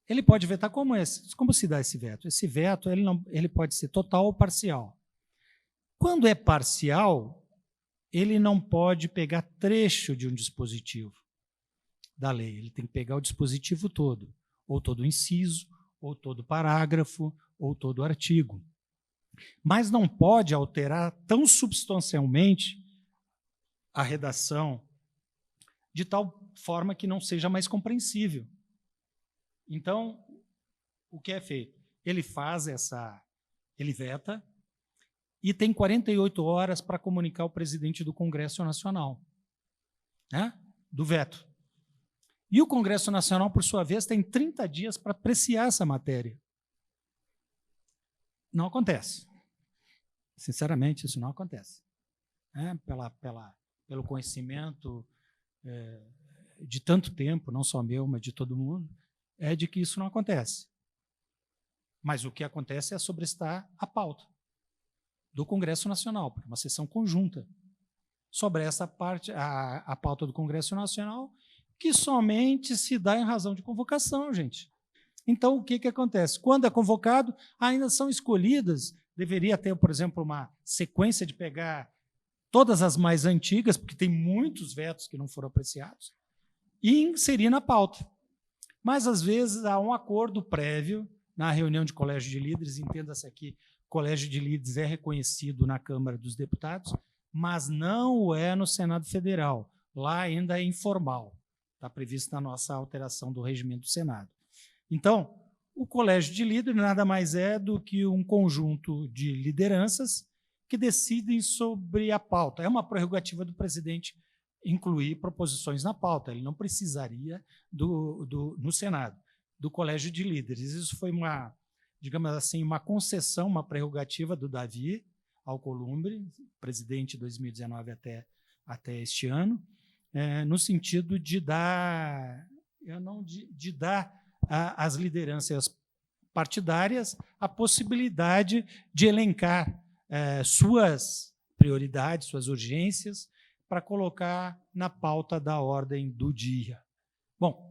Ele pode vetar como se dá esse veto? Esse veto ele pode ser total ou parcial. Quando é parcial, ele não pode pegar trecho de um dispositivo da lei, ele tem que pegar o dispositivo todo, ou todo o inciso, ou todo o parágrafo, ou todo o artigo. Mas não pode alterar tão substancialmente a redação de tal forma que não seja mais compreensível. Então, o que é feito? Ele ele veta e tem 48 horas para comunicar ao presidente do Congresso Nacional, né, do veto. E o Congresso Nacional, por sua vez, tem 30 dias para apreciar essa matéria. Não acontece. Sinceramente, isso não acontece. Pelo conhecimento de tanto tempo, não só meu, mas de todo mundo, é de que isso não acontece. Mas o que acontece é sobrestar a pauta do Congresso Nacional, porque é uma sessão conjunta. Sobre essa parte, a pauta do Congresso Nacional, que somente se dá em razão de convocação, gente. Então, o que acontece? Quando é convocado, ainda são escolhidas, deveria ter, por exemplo, uma sequência de pegar todas as mais antigas, porque tem muitos vetos que não foram apreciados, e inserir na pauta. Mas, às vezes, há um acordo prévio na reunião de colégio de líderes, entenda-se aqui, colégio de líderes é reconhecido na Câmara dos Deputados, mas não o é no Senado Federal. Lá ainda é informal. Está previsto na nossa alteração do regimento do Senado. Então, o colégio de líderes nada mais é do que um conjunto de lideranças que decidem sobre a pauta. É uma prerrogativa do presidente incluir proposições na pauta. Ele não precisaria no Senado, do colégio de líderes. Isso foi digamos assim, uma concessão, uma prerrogativa do Davi Alcolumbre, presidente de 2019 até este ano, no sentido de dar às lideranças partidárias a possibilidade de elencar suas prioridades, suas urgências, para colocar na pauta da ordem do dia. Bom,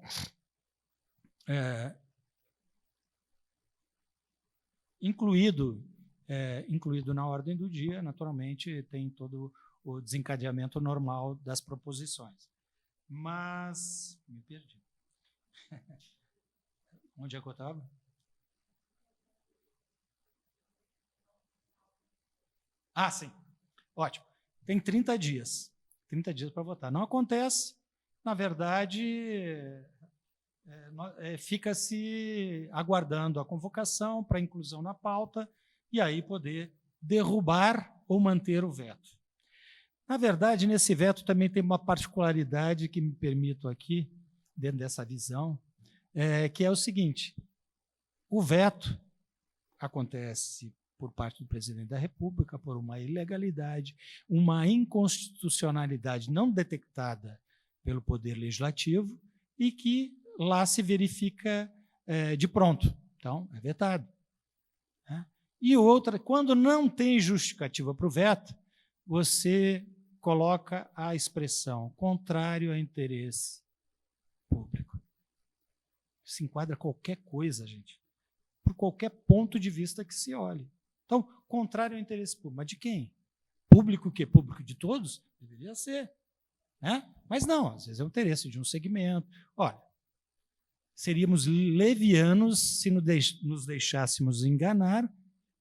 incluído na ordem do dia, naturalmente, tem todo o desencadeamento normal das proposições. Mas, me perdi. Onde é que eu estava? Ah, sim. Ótimo. Tem 30 dias. 30 dias para votar. Não acontece, na verdade, fica-se aguardando a convocação para inclusão na pauta e aí poder derrubar ou manter o veto. Na verdade, nesse veto também tem uma particularidade que me permito aqui, dentro dessa visão, que é o seguinte: o veto acontece por parte do presidente da República por uma ilegalidade, uma inconstitucionalidade não detectada pelo Poder Legislativo e que lá se verifica de pronto. Então, é vetado. Né? E outra, quando não tem justificativa para o veto, você coloca a expressão contrário a interesse público. se enquadra qualquer coisa, gente, por qualquer ponto de vista que se olhe. Então, contrário ao interesse público. Mas de quem? Público o quê? Público de todos? Deveria ser. Né? Mas não, às vezes é o interesse de um segmento. Olha, seríamos levianos se nos deixássemos enganar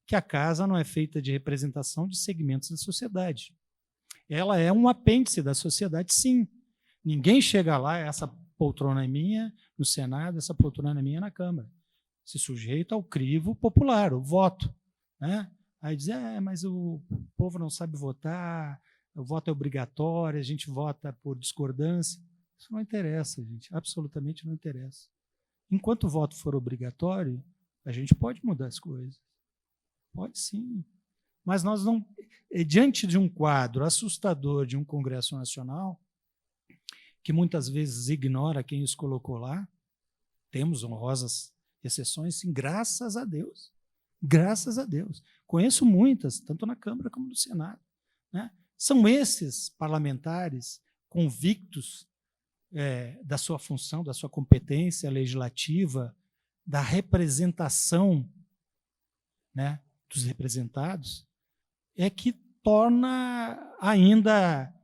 que a casa não é feita de representação de segmentos da sociedade. Ela é um apêndice da sociedade, sim. Ninguém chega lá, essa poltrona é minha no Senado, essa poltrona é minha na Câmara. Se sujeita ao crivo popular, o voto. Né? Aí diz, mas o povo não sabe votar, o voto é obrigatório, a gente vota por discordância. Isso não interessa, gente, absolutamente não interessa. Enquanto o voto for obrigatório, a gente pode mudar as coisas. Pode sim. Mas nós não, diante de um quadro assustador de um Congresso Nacional, que muitas vezes ignora quem os colocou lá, temos honrosas exceções, sim, graças a Deus. Graças a Deus. Conheço muitas, tanto na Câmara como no Senado. Né? São esses parlamentares convictos da sua função, da sua competência legislativa, da representação, né, dos representados, que torna ainda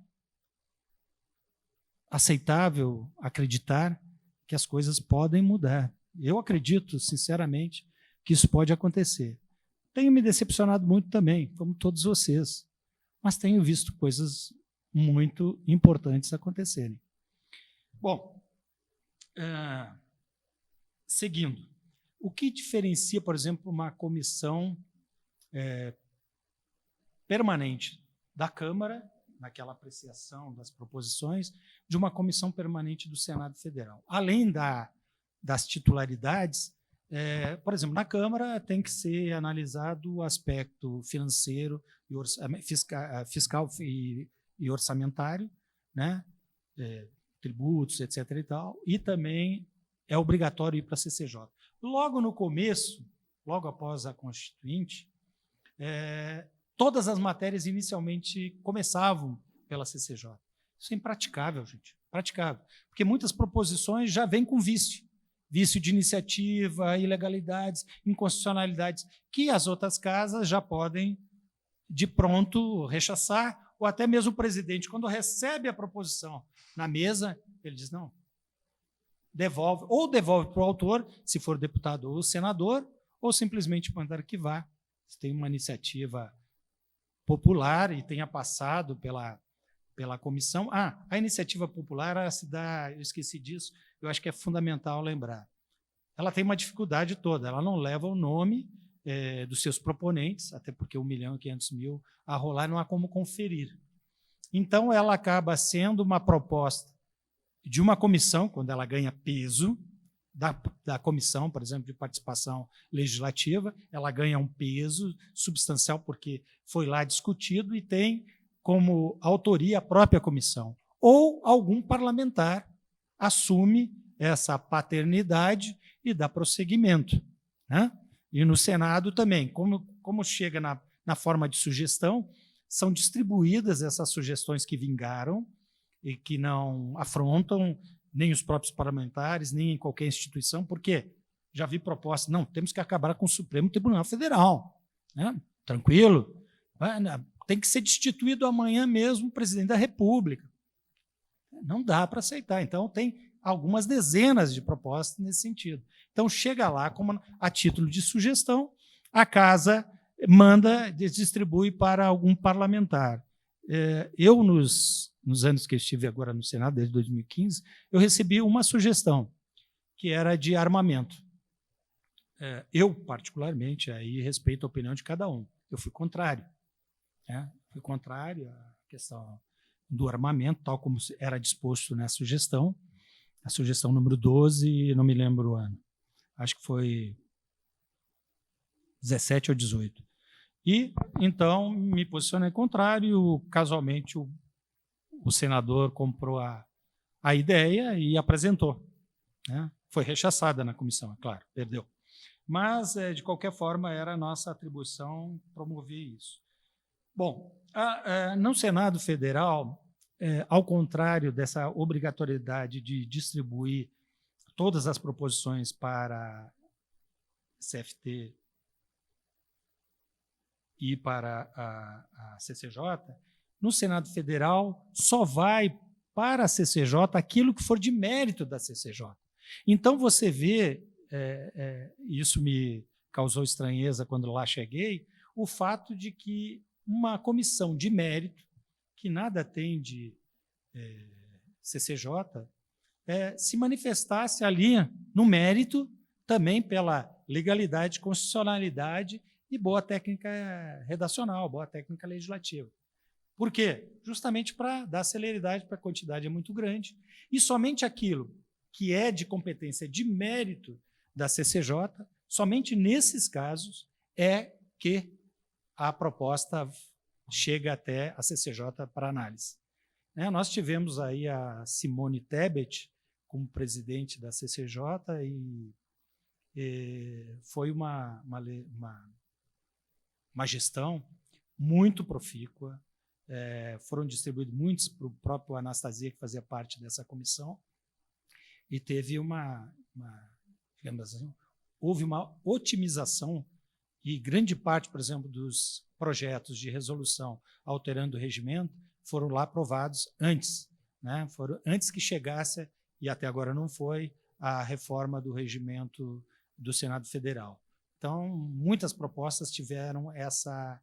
aceitável acreditar que as coisas podem mudar. Eu acredito, sinceramente, que isso pode acontecer. Tenho me decepcionado muito também, como todos vocês, mas tenho visto coisas muito importantes acontecerem. Bom, seguindo, o que diferencia, por exemplo, uma comissão permanente da Câmara, naquela apreciação das proposições, de uma comissão permanente do Senado Federal? Além das titularidades, por exemplo, na Câmara tem que ser analisado o aspecto financeiro, fiscal e orçamentário, né? Tributos, etc. e tal, e também é obrigatório ir para a CCJ. Logo no começo, logo após a Constituinte, todas as matérias inicialmente começavam pela CCJ. Isso é impraticável, gente, praticável, porque muitas proposições já vêm com vício de iniciativa, ilegalidades, inconstitucionalidades, que as outras casas já podem, de pronto, rechaçar, ou até mesmo o presidente, quando recebe a proposição na mesa, ele diz, não, devolve para o autor, se for deputado ou senador, ou simplesmente manda arquivar, se tem uma iniciativa popular e tenha passado pela comissão. A iniciativa popular se dá, eu esqueci disso, eu acho que é fundamental lembrar. Ela tem uma dificuldade toda, ela não leva o nome dos seus proponentes, até porque 1.500.000 a rolar não há como conferir. Então, ela acaba sendo uma proposta de uma comissão, quando ela ganha peso, da comissão, por exemplo, de participação legislativa, ela ganha um peso substancial porque foi lá discutido e tem como autoria a própria comissão. Ou algum parlamentar assume essa paternidade e dá prosseguimento. Né? E no Senado também, como chega na forma de sugestão, são distribuídas essas sugestões que vingaram e que não afrontam nem os próprios parlamentares, nem em qualquer instituição, porque já vi propostas, não, temos que acabar com o Supremo Tribunal Federal. Né? Tranquilo? Tem que ser destituído amanhã mesmo o presidente da República. Não dá para aceitar. Então, tem algumas dezenas de propostas nesse sentido. Então, chega lá, como a título de sugestão, a casa manda, distribui para algum parlamentar. Eu, nos anos que eu estive agora no Senado, desde 2015, eu recebi uma sugestão, que era de armamento. Eu, particularmente, aí respeito a opinião de cada um. Eu fui contrário. Fui contrário à questão do armamento, tal como era disposto na sugestão, a sugestão número 12, não me lembro o ano. Acho que foi 17 ou 18. E, então, me posicionei contrário. Casualmente, o senador comprou a ideia e apresentou. Né? Foi rechaçada na comissão, é claro, perdeu. Mas, de qualquer forma, era a nossa atribuição promover isso. Bom, no Senado Federal, ao contrário dessa obrigatoriedade de distribuir todas as proposições para CFT e para a CCJ, no Senado Federal só vai para a CCJ aquilo que for de mérito da CCJ. Então, você vê, isso me causou estranheza quando lá cheguei, o fato de que uma comissão de mérito, que nada tem de CCJ, se manifestasse ali no mérito também pela legalidade, constitucionalidade e boa técnica redacional, boa técnica legislativa. Por quê? Justamente para dar celeridade, para a quantidade é muito grande, e somente aquilo que é de competência de mérito da CCJ, somente nesses casos é que a proposta chega até a CCJ para análise. Nós tivemos aí a Simone Tebet como presidente da CCJ e foi uma gestão muito profícua. Foram distribuídos muitos para o próprio Anastasia, que fazia parte dessa comissão, e teve digamos assim, houve uma otimização e grande parte, por exemplo, dos projetos de resolução alterando o regimento foram lá aprovados antes, foram antes que chegasse, e até agora não foi, a reforma do regimento do Senado Federal. Então, muitas propostas tiveram essa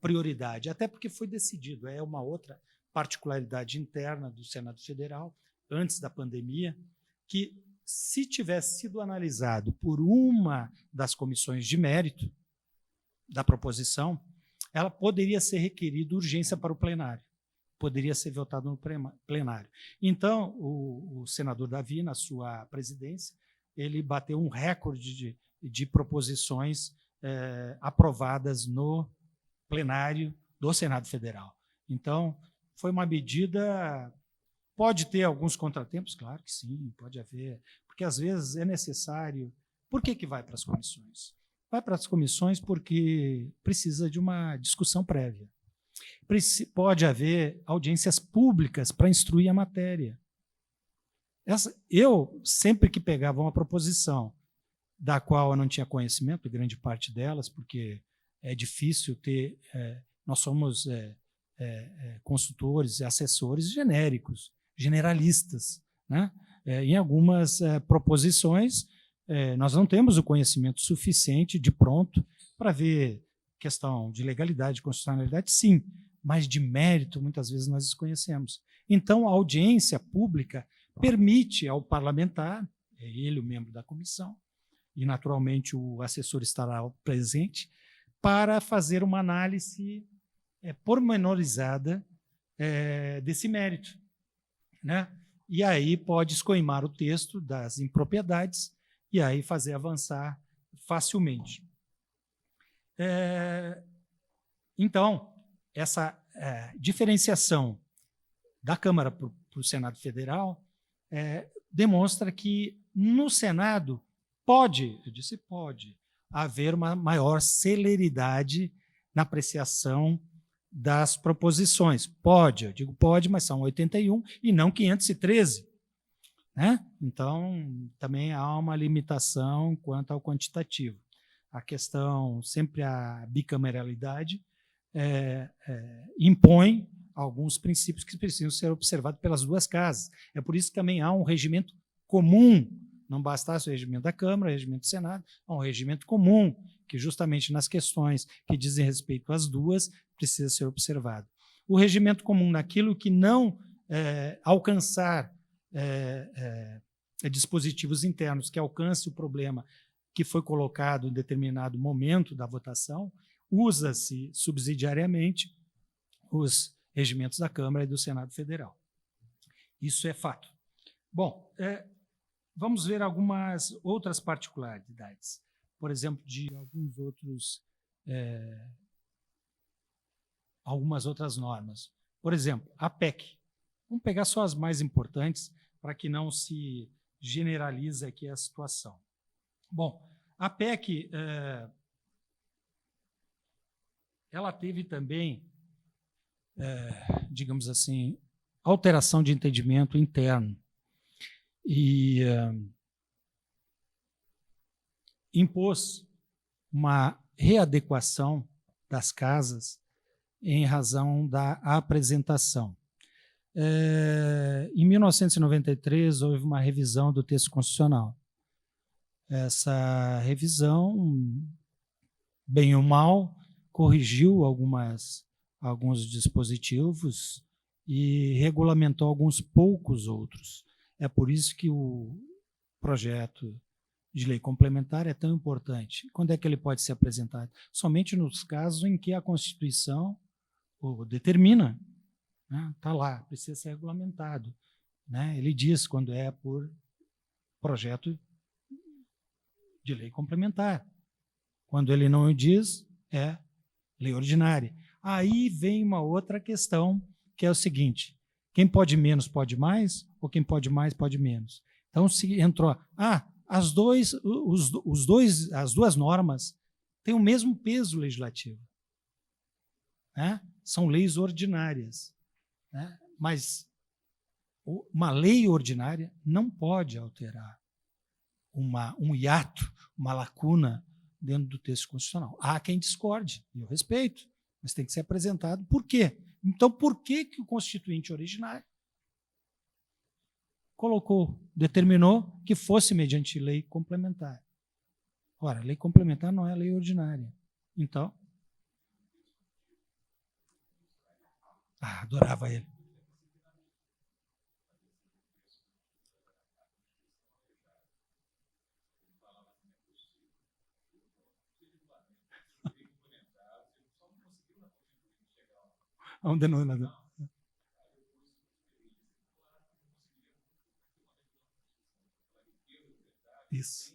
prioridade, até porque foi decidido, é uma outra particularidade interna do Senado Federal, antes da pandemia, que se tivesse sido analisado por uma das comissões de mérito da proposição, ela poderia ser requerida urgência para o plenário, poderia ser votado no plenário. Então, o senador Davi, na sua presidência, ele bateu um recorde de proposições aprovadas no plenário do Senado Federal. Então, foi uma medida... Pode ter alguns contratempos? Claro que sim, pode haver, porque às vezes é necessário... Por que vai para as comissões? Vai para as comissões porque precisa de uma discussão prévia. Pode haver audiências públicas para instruir a matéria. Eu, sempre que pegava uma proposição da qual eu não tinha conhecimento, grande parte delas, porque é difícil ter... nós somos consultores e assessores genéricos, generalistas. Em algumas proposições, nós não temos o conhecimento suficiente de pronto para ver questão de legalidade, constitucionalidade, sim, mas de mérito, muitas vezes, nós desconhecemos. Então, a audiência pública permite ao parlamentar, ele o membro da comissão, e, naturalmente, o assessor estará presente, para fazer uma análise pormenorizada desse mérito. E aí pode escoimar o texto das impropriedades e aí fazer avançar facilmente. Então, essa diferenciação da Câmara para o Senado Federal demonstra que no Senado pode haver uma maior celeridade na apreciação das proposições. Pode, eu digo pode, mas são 81 e não 513. Então, também há uma limitação quanto ao quantitativo. A questão, sempre a bicameralidade, impõe alguns princípios que precisam ser observados pelas duas casas. É por isso que também há um regimento comum, não bastasse o regimento da Câmara, o regimento do Senado, há um regimento comum, que justamente nas questões que dizem respeito às duas, precisa ser observado. O regimento comum naquilo que não alcançar dispositivos internos que alcance o problema que foi colocado em determinado momento da votação, usa-se subsidiariamente os regimentos da Câmara e do Senado Federal. Isso é fato. Bom, vamos ver algumas outras particularidades. Por exemplo, de algumas outras normas. Por exemplo, a PEC. Vamos pegar só as mais importantes para que não se generalize aqui a situação. Bom, a PEC ela teve também, digamos assim, alteração de entendimento interno. e impôs uma readequação das casas em razão da apresentação. Em 1993, houve uma revisão do texto constitucional. Essa revisão, bem ou mal, corrigiu alguns dispositivos e regulamentou alguns poucos outros. É por isso que o projeto de lei complementar é tão importante. Quando é que ele pode ser apresentado? Somente nos casos em que a Constituição o determina. Está lá, precisa ser regulamentado. Né? Ele diz quando é por projeto de lei complementar. Quando ele não o diz, é lei ordinária. Aí vem uma outra questão, que é o seguinte: quem pode menos pode mais, ou quem pode mais pode menos. Então, se entrou, as duas normas têm o mesmo peso legislativo. Né? São leis ordinárias. Né? Mas uma lei ordinária não pode alterar um hiato, uma lacuna dentro do texto constitucional. Há quem discorde, e eu respeito, mas tem que ser apresentado. Por quê? Então, por que o Constituinte originário determinou que fosse mediante lei complementar? Ora, lei complementar não é lei ordinária. Então, adorava ele. Um denominador. Isso.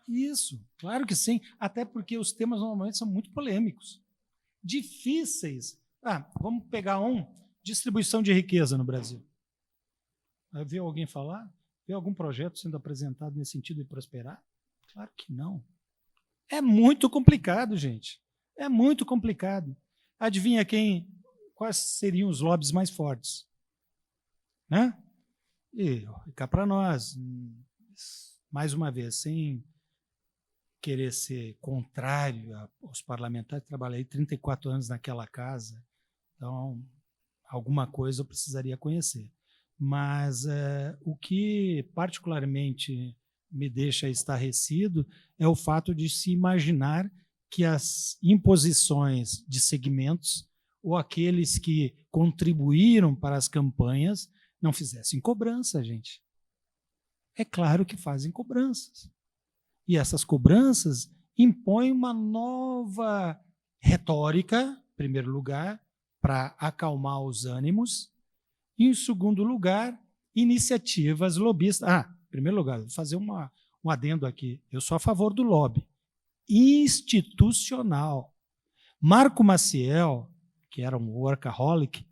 Isso, claro que sim. Até porque os temas normalmente são muito polêmicos, difíceis. Vamos pegar distribuição de riqueza no Brasil. Viu alguém falar? Viu algum projeto sendo apresentado nesse sentido de prosperar? Claro que não. É muito complicado, gente. É muito complicado. Adivinha quais seriam os lobbies mais fortes? Né? E cá para nós, mais uma vez, sem querer ser contrário aos parlamentares, trabalhei 34 anos naquela casa, então alguma coisa eu precisaria conhecer. Mas o que particularmente me deixa estarrecido é o fato de se imaginar que as imposições de segmentos ou aqueles que contribuíram para as campanhas não fizessem cobrança, gente. É claro que fazem cobranças. E essas cobranças impõem uma nova retórica, em primeiro lugar, para acalmar os ânimos, e, em segundo lugar, iniciativas lobistas. Em primeiro lugar, vou fazer um adendo aqui. Eu sou a favor do lobby institucional. Marco Maciel, que era um workaholic,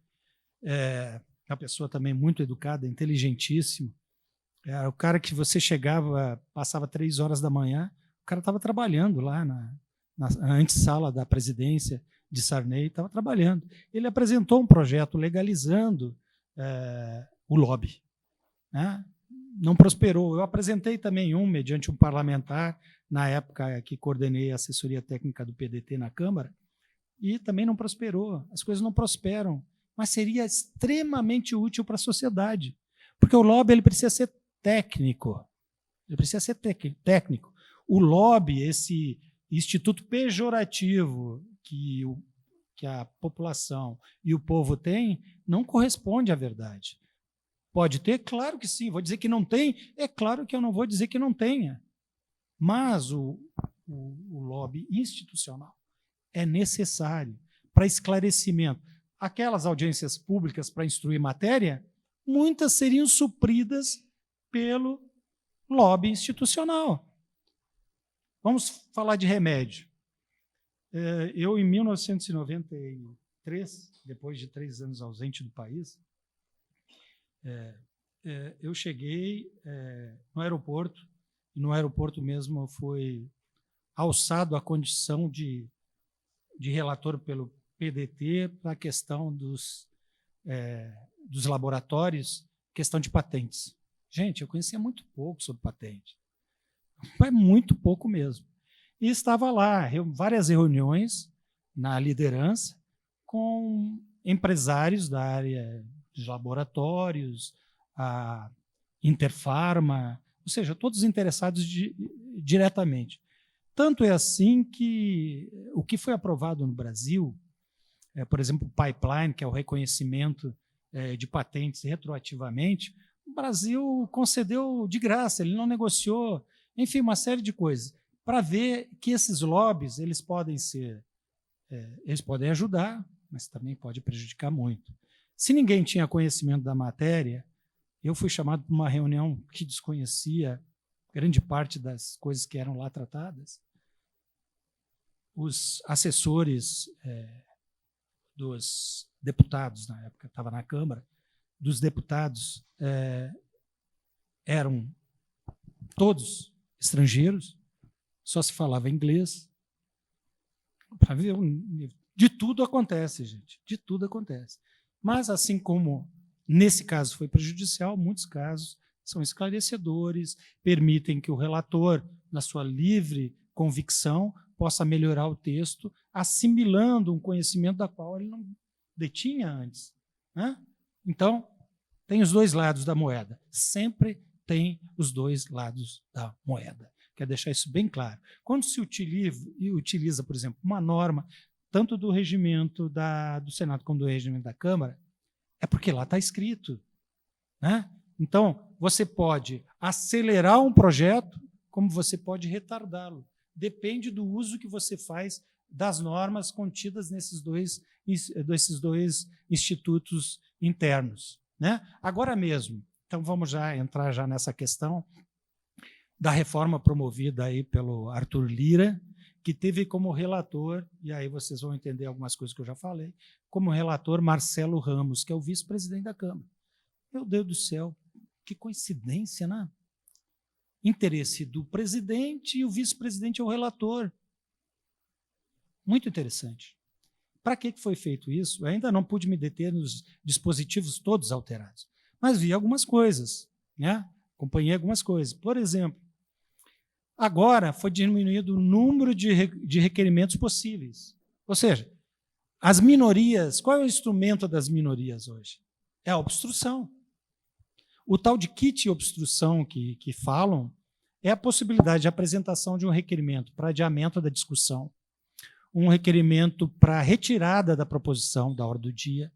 uma pessoa também muito educada, inteligentíssimo, era o cara que você chegava, passava 3 horas da manhã, o cara estava trabalhando lá na antessala da presidência de Sarney, estava trabalhando. Ele apresentou um projeto legalizando o lobby. Né? Não prosperou. Eu apresentei também mediante um parlamentar, na época que coordenei a assessoria técnica do PDT na Câmara, e também não prosperou. As coisas não prosperam, mas seria extremamente útil para a sociedade, porque o lobby ele precisa ser técnico. Ele precisa ser técnico. O lobby, esse instituto pejorativo que a população e o povo têm, não corresponde à verdade. Pode ter? Claro que sim. Vou dizer que não tem? É claro que eu não vou dizer que não tenha. Mas o lobby institucional é necessário para esclarecimento. Aquelas audiências públicas para instruir matéria, muitas seriam supridas pelo lobby institucional. Vamos falar de remédio. Eu, em 1993, depois de 3 anos ausente do país, eu cheguei no aeroporto, e no aeroporto mesmo foi alçado a condição de de relator pelo PDT para a questão dos laboratórios, questão de patentes. Gente, eu conhecia muito pouco sobre patente. É muito pouco mesmo. E estava lá, várias reuniões na liderança com empresários da área de laboratórios, a Interfarma, ou seja, todos interessados diretamente. Tanto é assim que o que foi aprovado no Brasil, por exemplo, o pipeline, que é o reconhecimento de patentes retroativamente, o Brasil concedeu de graça, ele não negociou, enfim, uma série de coisas, para ver que esses lobbies eles podem ajudar, mas também pode prejudicar muito. Se ninguém tinha conhecimento da matéria, eu fui chamado para uma reunião que desconhecia grande parte das coisas que eram lá tratadas. Os assessores dos deputados, na época, estava na Câmara, dos deputados eram todos estrangeiros, só se falava inglês. Para ver, de tudo acontece, gente, de tudo acontece. Mas, assim como nesse caso foi prejudicial, muitos casos são esclarecedores, permitem que o relator, na sua livre convicção, possa melhorar o texto, assimilando um conhecimento da qual ele não detinha antes. Né? Então, tem os dois lados da moeda. Sempre tem os dois lados da moeda. Quero deixar isso bem claro. Quando se utiliza, por exemplo, uma norma, tanto do regimento do Senado como do regimento da Câmara, é porque lá está escrito. Né? Então, você pode acelerar um projeto, como você pode retardá-lo. Depende do uso que você faz das normas contidas nesses dois institutos internos. Né? Agora mesmo, então vamos já entrar já nessa questão da reforma promovida aí pelo Arthur Lira, que teve como relator, e aí vocês vão entender algumas coisas que eu já falei, como relator Marcelo Ramos, que é o vice-presidente da Câmara. Meu Deus do céu, que coincidência, né? Interesse do presidente e o vice-presidente é o relator. Muito interessante. Para que foi feito isso? Eu ainda não pude me deter nos dispositivos todos alterados, mas vi algumas coisas, né? Acompanhei algumas coisas. Por exemplo, agora foi diminuído o número de requerimentos possíveis. Ou seja, as minorias, qual é o instrumento das minorias hoje? É a obstrução. O tal de kit obstrução que falam é a possibilidade de apresentação de um requerimento para adiamento da discussão, um requerimento para retirada da proposição da ordem do dia,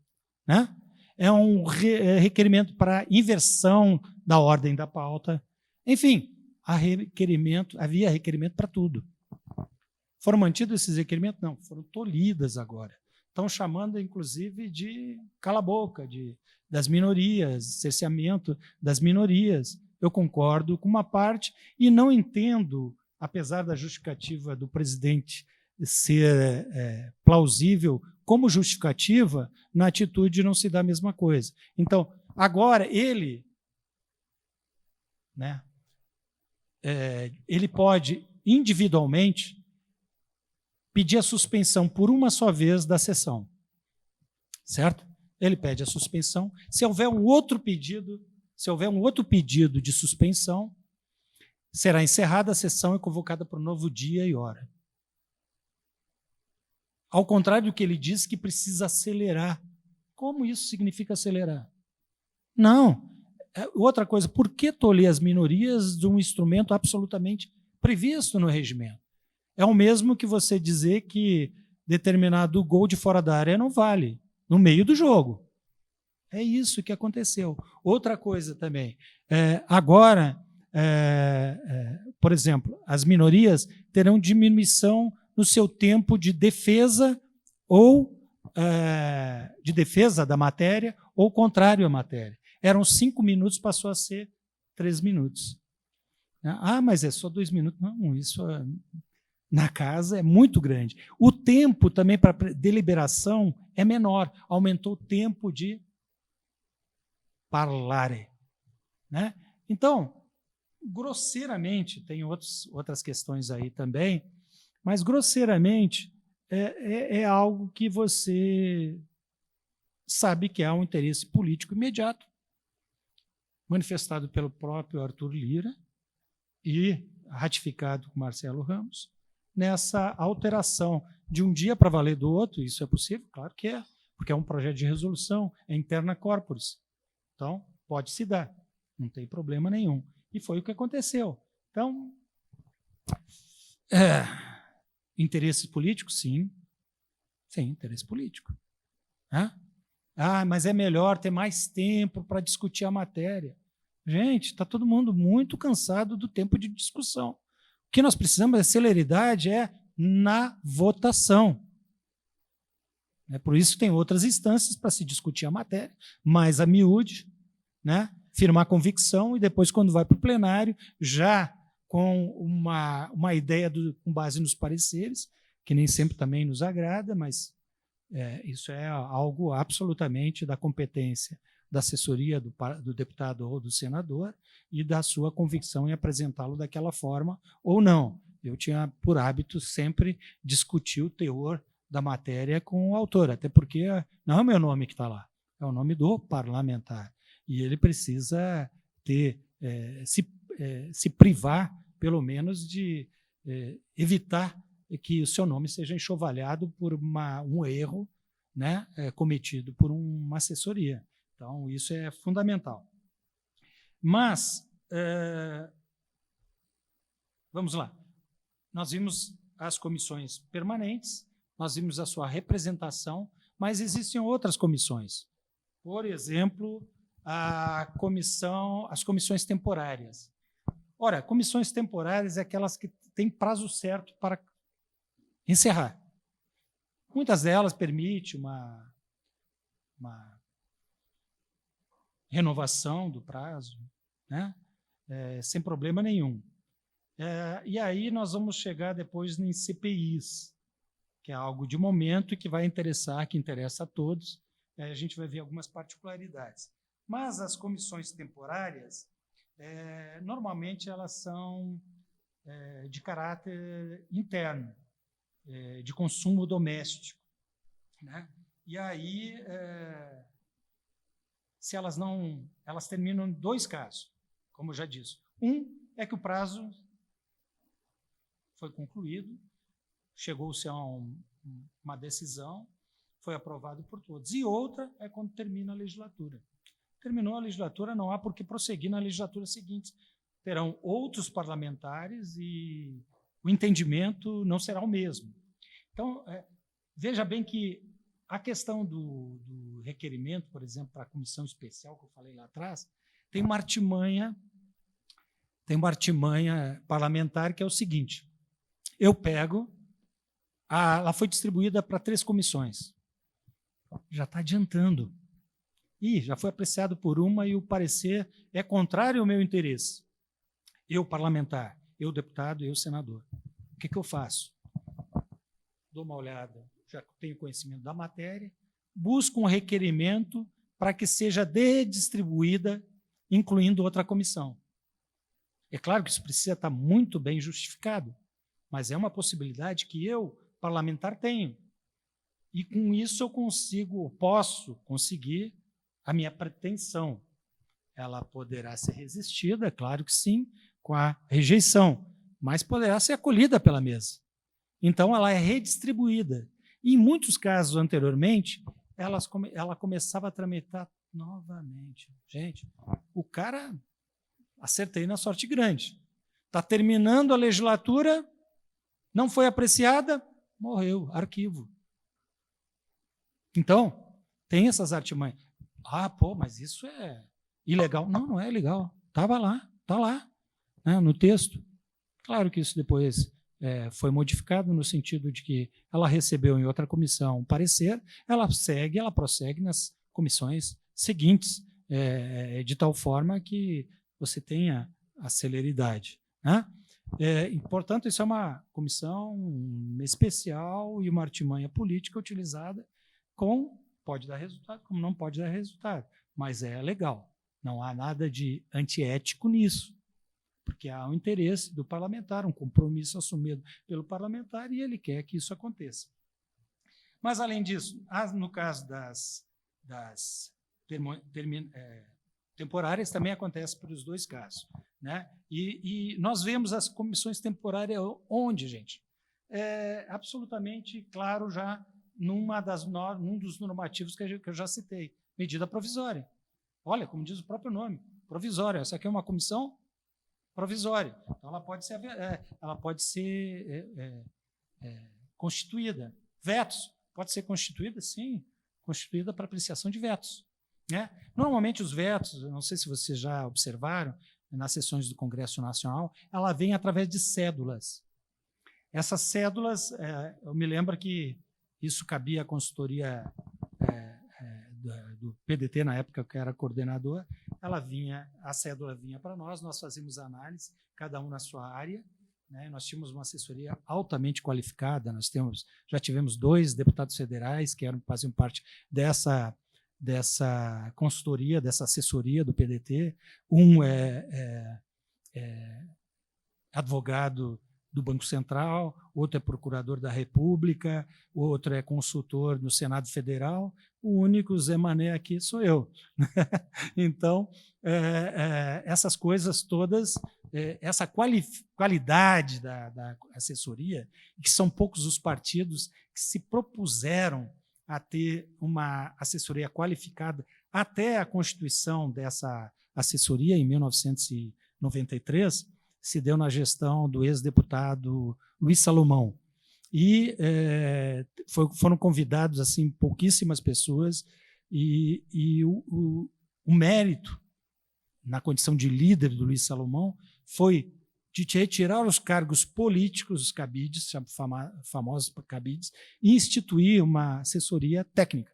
né? É um requerimento para inversão da ordem da pauta. Enfim, havia requerimento para tudo. Foram mantidos esses requerimentos? Não, foram tolhidas agora. Estão chamando, inclusive, de cala-boca, das minorias, cerceamento das minorias. Eu concordo com uma parte e não entendo, apesar da justificativa do presidente ser plausível, como justificativa, na atitude não se dá a mesma coisa. Então, agora, ele pode, individualmente, pedir a suspensão por uma só vez da sessão. Certo? Ele pede a suspensão. Se houver um outro pedido de suspensão, será encerrada a sessão e convocada para um novo dia e hora. Ao contrário do que ele diz, que precisa acelerar. Como isso significa acelerar? Não. Outra coisa, por que tolir as minorias de um instrumento absolutamente previsto no regimento? É o mesmo que você dizer que determinado gol de fora da área não vale, no meio do jogo. É isso que aconteceu. Outra coisa também, agora, por exemplo, as minorias terão diminuição no seu tempo de defesa ou de defesa da matéria ou contrário à matéria. Eram 5 minutos, passou a ser 3 minutos. Ah, mas é só 2 minutos. Não, isso na casa é muito grande. O tempo também para deliberação é menor. Aumentou o tempo de parlare. Né? Então, grosseiramente, tem outras questões aí também, mas grosseiramente, é algo que você sabe que há um interesse político imediato, manifestado pelo próprio Arthur Lira e ratificado por Marcelo Ramos, nessa alteração de um dia para valer do outro. Isso é possível? Claro que é, porque é um projeto de resolução, é interna corporis. Então, pode se dar, não tem problema nenhum. E foi o que aconteceu. Então, interesse político? Sim. Sim, interesse político. Mas é melhor ter mais tempo para discutir a matéria. Gente, está todo mundo muito cansado do tempo de discussão. O que nós precisamos de celeridade na votação. É por isso que tem outras instâncias para se discutir a matéria, mais a miúde, né? Firmar convicção e depois, quando vai para o plenário, já com uma ideia com base nos pareceres, que nem sempre também nos agrada, mas isso é algo absolutamente da competência da assessoria do deputado ou do senador e da sua convicção em apresentá-lo daquela forma ou não. Eu tinha por hábito sempre discutir o teor da matéria com o autor, até porque não é o meu nome que está lá, é o nome do parlamentar. E ele precisa se privar, pelo menos, de evitar que o seu nome seja enxovalhado por um erro, né, cometido por uma assessoria. Então, isso é fundamental. Mas, vamos lá. Nós vimos as comissões permanentes, nós vimos a sua representação, mas existem outras comissões. Por exemplo, as comissões temporárias. Ora, comissões temporárias é aquelas que têm prazo certo para encerrar. Muitas delas permitem uma renovação do prazo, né? Sem problema nenhum. E aí nós vamos chegar depois em CPIs, que é algo de momento e que vai interessar, que interessa a todos. A gente vai ver algumas particularidades. Mas as comissões temporárias, normalmente elas são de caráter interno, de consumo doméstico, né? E aí, se elas terminam em 2 casos, como eu já disse. Um é que o prazo foi concluído, chegou-se a uma decisão, foi aprovado por todos. E outra é quando termina a legislatura. Terminou a legislatura, não há por que prosseguir na legislatura seguinte. Terão outros parlamentares e o entendimento não será o mesmo. Então, veja bem que a questão do requerimento, por exemplo, para a comissão especial, que eu falei lá atrás, tem uma artimanha parlamentar que é o seguinte: eu pego, ela foi distribuída para 3 comissões, já está adiantando, já foi apreciado por uma e o parecer é contrário ao meu interesse. Eu, parlamentar, eu, deputado, eu, senador. O que eu faço? Dou uma olhada, já tenho conhecimento da matéria, busco um requerimento para que seja redistribuída, incluindo outra comissão. É claro que isso precisa estar muito bem justificado, mas é uma possibilidade que eu, parlamentar, tenho. E com isso eu posso conseguir a minha pretensão. Ela poderá ser resistida, é claro que sim, com a rejeição, mas poderá ser acolhida pela mesa. Então, ela é redistribuída. E, em muitos casos anteriormente, ela começava a tramitar novamente. Gente, o cara, acertei na sorte grande. Está terminando a legislatura, não foi apreciada, morreu, arquivo. Então, tem essas artimanhas. Mas isso é ilegal. Não, não é ilegal. Estava lá, está lá, né, no texto. Claro que isso depois foi modificado no sentido de que ela recebeu em outra comissão um parecer, ela prossegue nas comissões seguintes, de tal forma que você tenha a celeridade, né? Portanto, isso é uma comissão especial e uma artimanha política utilizada pode dar resultado, como não pode dar resultado, mas é legal. Não há nada de antiético nisso, porque há um interesse do parlamentar, um compromisso assumido pelo parlamentar e ele quer que isso aconteça. Mas, além disso, no caso das temporárias, também acontece para os dois casos. Né? E nós vemos as comissões temporárias onde, gente? Absolutamente claro já num dos normativos que eu já citei, medida provisória. Olha, como diz o próprio nome, provisória. Essa aqui é uma comissão provisória. Então, ela pode ser constituída. Vetos. Pode ser constituída, sim, constituída para apreciação de vetos. Né? Normalmente, os vetos, não sei se vocês já observaram, nas sessões do Congresso Nacional, ela vem através de cédulas. Essas cédulas, eu me lembro que isso cabia à consultoria do PDT, na época que eu era coordenador, a cédula vinha para nós fazíamos análise, cada um na sua área, né? Nós tínhamos uma assessoria altamente qualificada, já tivemos 2 deputados federais que faziam parte dessa consultoria, dessa assessoria do PDT. Um é advogado do Banco Central, outro é procurador da República, outro é consultor no Senado Federal, o único Zé Mané aqui sou eu. Então, essas coisas todas, essa qualidade da assessoria, que são poucos os partidos que se propuseram a ter uma assessoria qualificada até a constituição dessa assessoria, em 1993, se deu na gestão do ex-deputado Luiz Salomão. E foram convidados assim, pouquíssimas pessoas, e o mérito, na condição de líder do Luiz Salomão, foi de retirar os cargos políticos, os cabides, famosos cabides, e instituir uma assessoria técnica.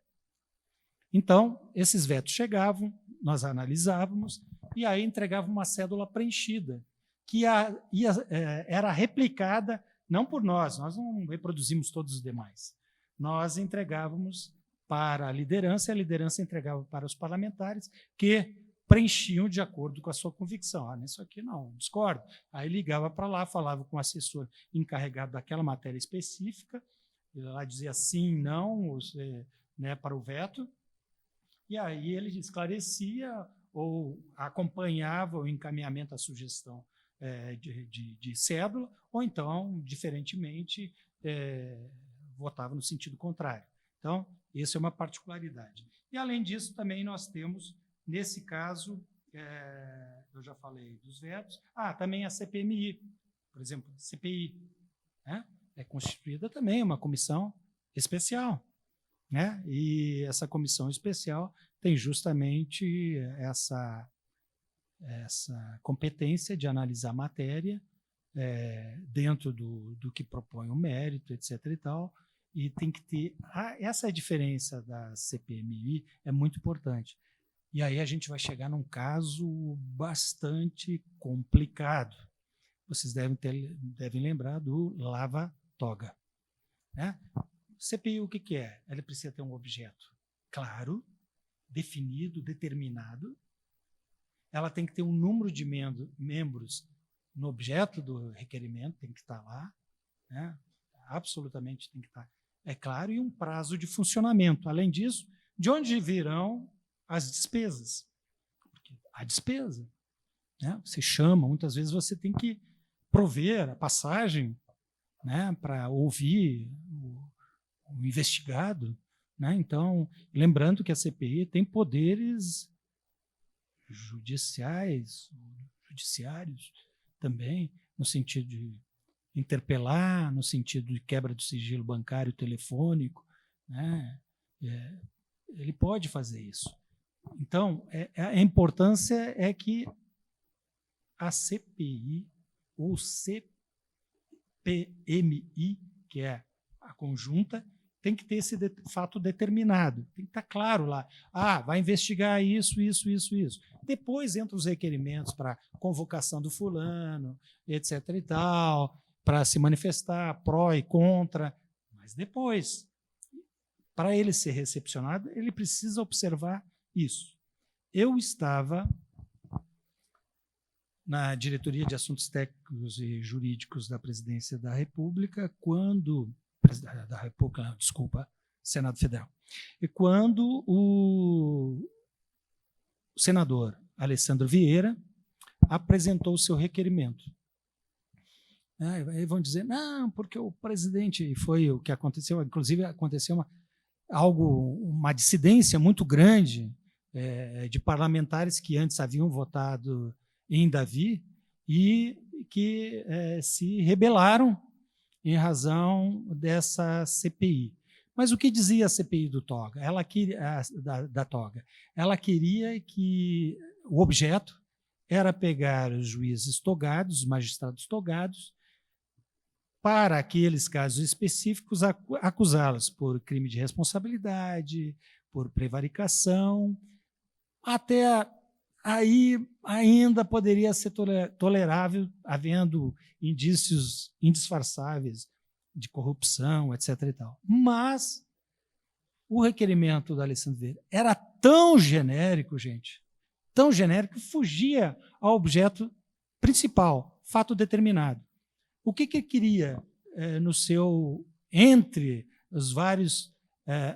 Então, esses vetos chegavam, nós analisávamos, e aí entregava uma cédula preenchida, que era replicada, não por nós não reproduzimos todos os demais. Nós entregávamos para a liderança, e a liderança entregava para os parlamentares, que preenchiam de acordo com a sua convicção. Nisso aqui não, discordo. Aí ligava para lá, falava com o assessor encarregado daquela matéria específica, ele lá dizia sim, não, né, para o veto, e aí ele esclarecia ou acompanhava o encaminhamento à sugestão de cédula, ou então, diferentemente, votava no sentido contrário. Então, essa é uma particularidade. E, além disso, também nós temos, nesse caso, eu já falei dos vetos, também a CPMI, por exemplo, CPI, né? É constituída também uma comissão especial, né? E essa comissão especial tem justamente essa competência de analisar a matéria dentro do que propõe o mérito, etc. e tal, e tem que ter... essa diferença da CPMI é muito importante. E aí a gente vai chegar num caso bastante complicado. Vocês devem lembrar do lava-toga. Né? CPI, o que é? Ela precisa ter um objeto claro, definido, determinado. Ela tem que ter um número de membros no objeto do requerimento, tem que estar lá, né? Absolutamente tem que estar, claro, e um prazo de funcionamento. Além disso, de onde virão as despesas? Porque a despesa, né? Você chama, muitas vezes você tem que prover a passagem, né, para ouvir o investigado. Né? Então, lembrando que a CPI tem poderes judiciários também, no sentido de interpelar, no sentido de quebra do sigilo bancário telefônico, né? Ele pode fazer isso. Então, a importância é que a CPI ou CPMI, que é a conjunta, tem que ter esse fato determinado, tem que estar claro lá. Vai investigar isso. Depois entram os requerimentos para convocação do fulano, etc. e tal, para se manifestar pró e contra, mas depois, para ele ser recepcionado, ele precisa observar isso. Eu estava na Diretoria de Assuntos Técnicos e Jurídicos da Presidência da República, quando Senado Federal. E quando o senador Alessandro Vieira apresentou o seu requerimento. Aí vão dizer, não, porque o presidente, foi o que aconteceu, inclusive aconteceu uma dissidência muito grande de parlamentares que antes haviam votado em Davi e que se rebelaram em razão dessa CPI. Mas o que dizia a CPI do Toga? Da Toga? Ela queria que o objeto era pegar os juízes togados, os magistrados togados, para aqueles casos específicos, acusá-los por crime de responsabilidade, por prevaricação. Até aí ainda poderia ser tolerável, havendo indícios indisfarçáveis de corrupção, etc. e tal. Mas o requerimento da Alessandro Vieira era tão genérico, gente, tão genérico, que fugia ao objeto principal, fato determinado. O que ele queria entre os vários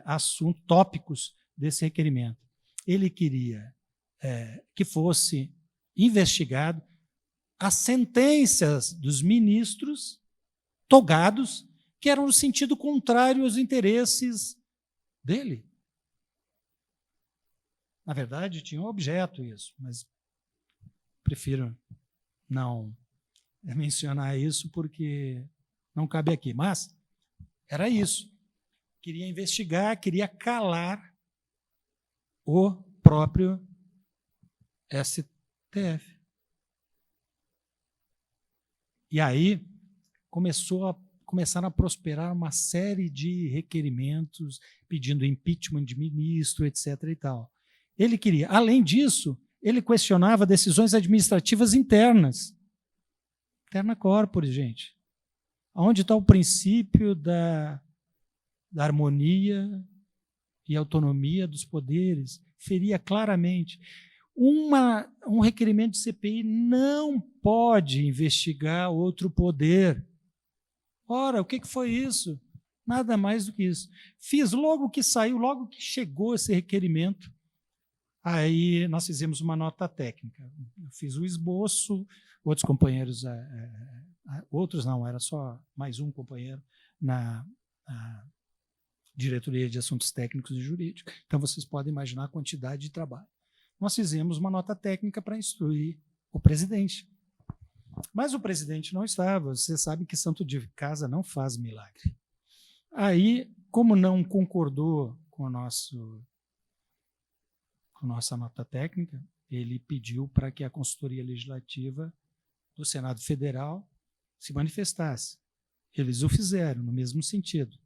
assuntos, tópicos desse requerimento? Ele queria que fosse investigado as sentenças dos ministros togados que eram no sentido contrário aos interesses dele. Na verdade, tinha um objeto isso, mas prefiro não mencionar isso porque não cabe aqui. Mas era isso. Queria investigar, queria calar o próprio STF. E aí começaram a prosperar uma série de requerimentos pedindo impeachment de ministro, etc. e tal. Ele queria, além disso, ele questionava decisões administrativas internas. Interna corporis, gente. Onde está o princípio da harmonia e autonomia dos poderes? Feria claramente. Um requerimento de CPI não pode investigar outro poder. Ora, o que foi isso? Nada mais do que isso. Fiz logo que saiu, logo que chegou esse requerimento, aí nós fizemos uma nota técnica. Eu fiz o esboço, outros companheiros, outros não, era só mais um companheiro na Diretoria de Assuntos Técnicos e Jurídicos. Então, vocês podem imaginar a quantidade de trabalho. Nós fizemos uma nota técnica para instruir o presidente. Mas o presidente não estava. Você sabe que santo de casa não faz milagre. Aí, como não concordou com a nossa nota técnica, ele pediu para que a consultoria legislativa do Senado Federal se manifestasse. Eles o fizeram, no mesmo sentido.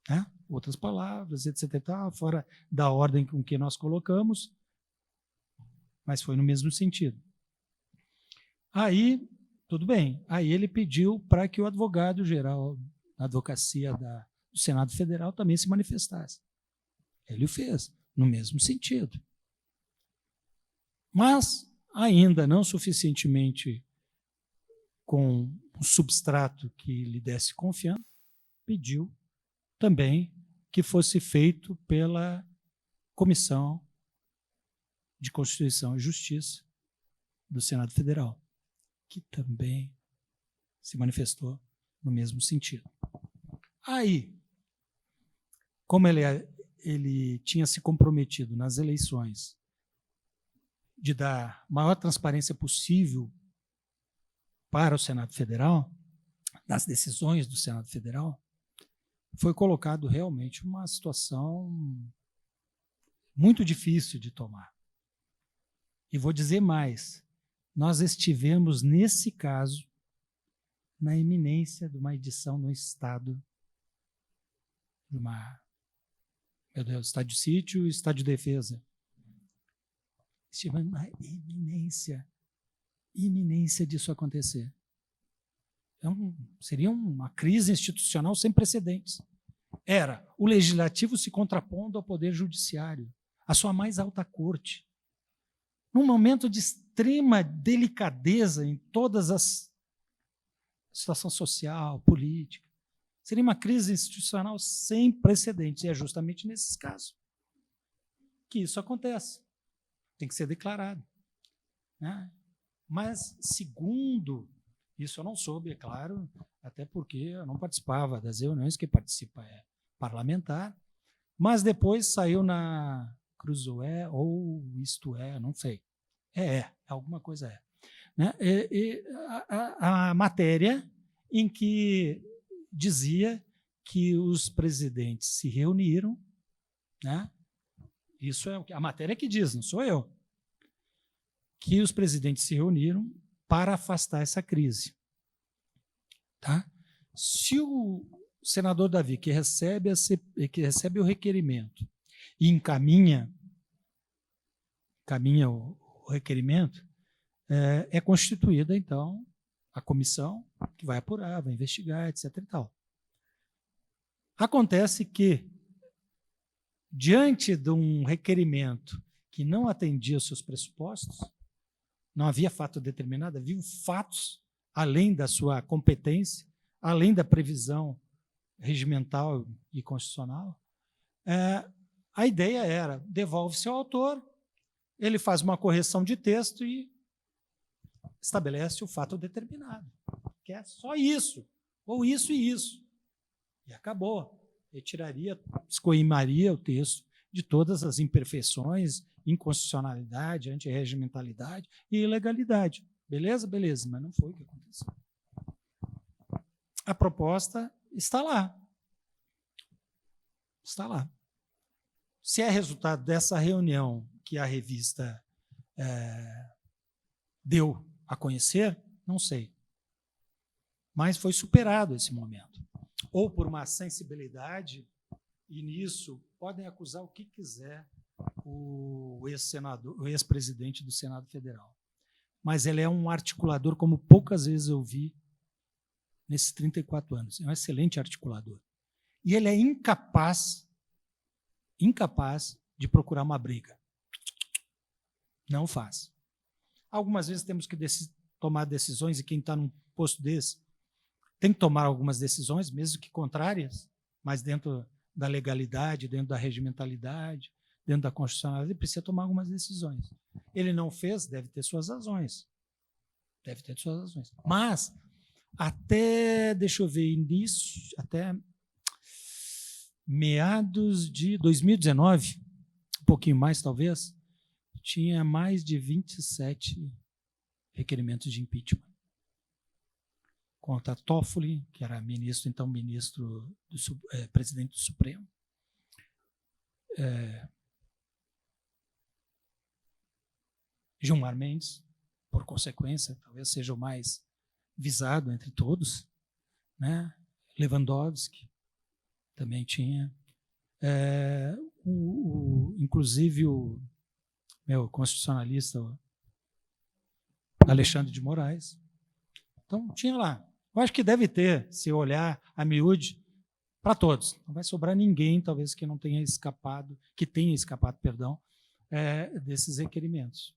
Né? Outras palavras, etc. Fora da ordem com que nós colocamos, mas foi no mesmo sentido. Aí, tudo bem. Aí ele pediu para que o advogado-geral da advocacia do Senado Federal também se manifestasse. Ele o fez, no mesmo sentido. Mas, ainda não suficientemente com um substrato que lhe desse confiança, pediu também que fosse feito pela Comissão de Constituição e Justiça do Senado Federal, que também se manifestou no mesmo sentido. Aí, como ele tinha se comprometido nas eleições de dar maior transparência possível para o Senado Federal, nas decisões do Senado Federal, foi colocado realmente uma situação muito difícil de tomar. E vou dizer mais, nós estivemos, nesse caso, na iminência de uma edição no Estado, de Estado de Sítio e Estado de Defesa. Estivemos na iminência disso acontecer. Então, seria uma crise institucional sem precedentes. Era o legislativo se contrapondo ao poder judiciário, à sua mais alta corte, num momento de extrema delicadeza em todas as situação social, política. Seria uma crise institucional sem precedentes, e é justamente nesses casos que isso acontece. Tem que ser declarado. Né? Mas, segundo, isso eu não soube, é claro, até porque eu não participava das reuniões, que participa é parlamentar, mas depois saiu na Cruzoé, ou isto é, não sei. Alguma coisa é. Né? A matéria em que dizia que os presidentes se reuniram, né? Isso é a matéria que diz, não sou eu, que os presidentes se reuniram para afastar essa crise. Tá? Se o senador Davi, que recebe o requerimento e encaminha o requerimento, é constituída, então, a comissão que vai apurar, vai investigar, etc. e tal. Acontece que, diante de um requerimento que não atendia aos seus pressupostos, não havia fato determinado, havia fatos além da sua competência, além da previsão regimental e constitucional, a ideia era, devolve-se ao autor, ele faz uma correção de texto e estabelece o fato determinado, que é só isso, ou isso e isso. E acabou. Retiraria, escoimaria o texto de todas as imperfeições, inconstitucionalidade, antirregimentalidade e ilegalidade. Beleza? Beleza, mas não foi o que aconteceu. A proposta está lá. Está lá. Se é resultado dessa reunião que a revista deu a conhecer, não sei. Mas foi superado esse momento. Ou por uma sensibilidade, e nisso podem acusar o que quiser o ex-senador, o ex-presidente do Senado Federal. Mas ele é um articulador como poucas vezes eu vi nesses 34 anos. É um excelente articulador. E ele é incapaz de procurar uma briga. Não faz. Algumas vezes temos que tomar decisões, e quem está num posto desse tem que tomar algumas decisões, mesmo que contrárias, mas dentro da legalidade, dentro da regimentalidade, dentro da constitucionalidade, ele precisa tomar algumas decisões. Ele não fez, deve ter suas razões. Deve ter suas razões. Mas, até, deixa eu ver, até meados de 2019, um pouquinho mais talvez, tinha mais de 27 requerimentos de impeachment. Contra Toffoli, que era presidente do Supremo, Gilmar Mendes, por consequência, talvez seja o mais visado entre todos, né? Lewandowski também tinha, inclusive o meu constitucionalista Alexandre de Moraes. Então, tinha lá. Eu acho que deve ter, se olhar a miúde, para todos. Não vai sobrar ninguém, talvez, que tenha escapado, desses requerimentos.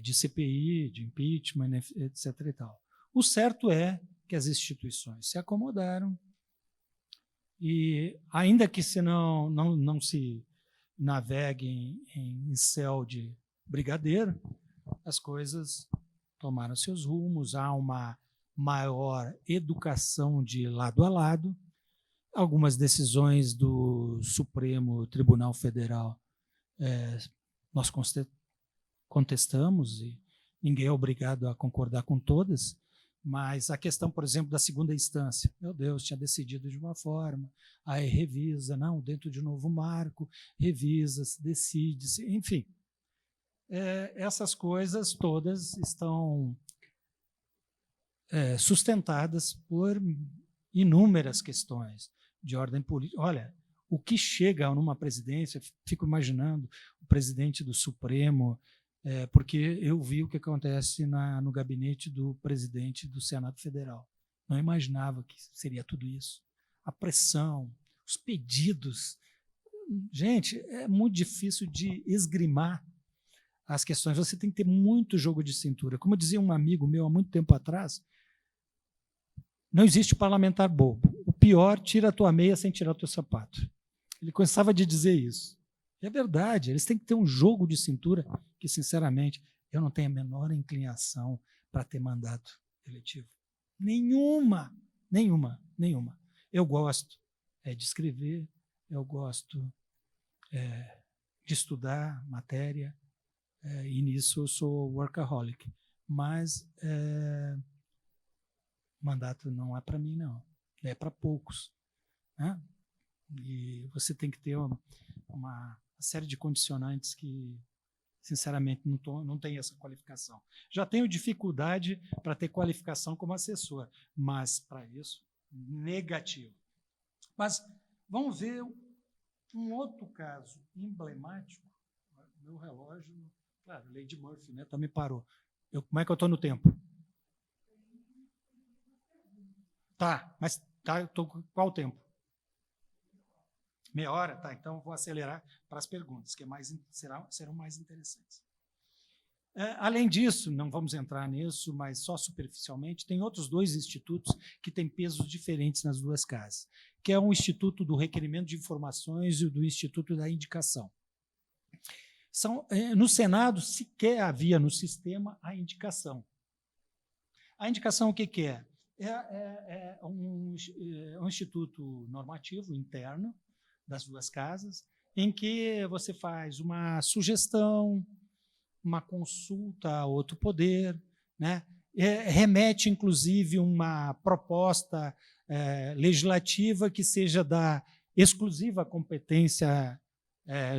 De CPI, de impeachment, etc. e tal. O certo é que as instituições se acomodaram e, ainda que se não se navegue em céu de brigadeiro, as coisas tomaram seus rumos, há uma maior educação de lado a lado, algumas decisões do Supremo Tribunal Federal nós contestamos, e ninguém é obrigado a concordar com todas, mas a questão, por exemplo, da segunda instância, meu Deus, tinha decidido de uma forma, aí revisa, não, dentro de um novo marco, revisa-se, decide-se, enfim. Essas coisas todas estão sustentadas por inúmeras questões de ordem política. Olha, o que chega numa presidência, fico imaginando o presidente do Supremo, porque eu vi o que acontece no gabinete do presidente do Senado Federal. Não imaginava que seria tudo isso. A pressão, os pedidos. Gente, é muito difícil de esgrimar as questões. Você tem que ter muito jogo de cintura. Como dizia um amigo meu há muito tempo atrás, Não existe parlamentar bobo. O pior, tira a tua meia sem tirar o teu sapato. Ele gostava de dizer isso. E é verdade, eles têm que ter um jogo de cintura que, sinceramente, eu não tenho a menor inclinação para ter mandato eletivo. Nenhuma. Eu gosto de escrever, eu gosto de estudar matéria, e nisso eu sou workaholic. Mas mandato não é para mim, não. É para poucos. Né? E você tem que ter uma série de condicionantes que, sinceramente, não tem essa qualificação. Já tenho dificuldade para ter qualificação como assessor, mas, para isso, negativo. Mas vamos ver um outro caso emblemático. Meu relógio, claro, Lady Murphy, né, também parou. Como é que eu estou no tempo? Tá, mas eu estou com qual tempo? Meia hora? Tá, então eu vou acelerar para as perguntas, que serão mais interessantes. Além disso, não vamos entrar nisso, mas só superficialmente, tem outros 2 institutos que têm pesos diferentes nas 2 casas, que é o Instituto do Requerimento de Informações e o do Instituto da Indicação. No Senado, sequer havia no sistema a indicação. A indicação, o que é? É um instituto normativo interno das 2 casas, em que você faz uma sugestão, uma consulta a outro poder, né? Remete, inclusive, uma proposta legislativa que seja da exclusiva competência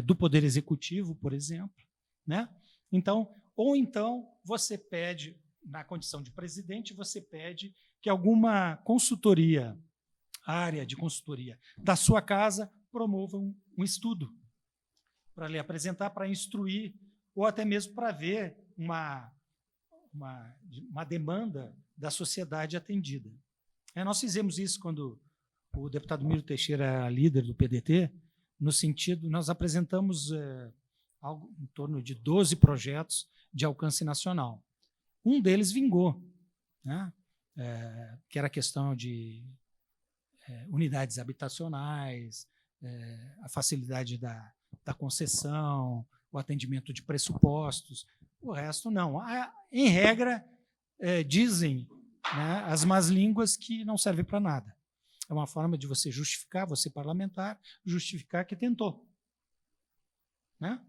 do Poder Executivo, por exemplo. Né? Ou então, você pede, na condição de presidente, você pede que alguma consultoria, área de consultoria da sua casa, promova um estudo para lhe apresentar, para instruir, ou até mesmo para ver uma demanda da sociedade atendida. Nós fizemos isso quando o deputado Miro Teixeira era líder do PDT, no sentido, nós apresentamos algo em torno de 12 projetos de alcance nacional. Um deles vingou, né? Que era a questão de unidades habitacionais, a facilidade da concessão, o atendimento de pressupostos. O resto, não. Em regra, dizem, né, as más línguas que não serve para nada. É uma forma de você justificar, você parlamentar, justificar que tentou. Né?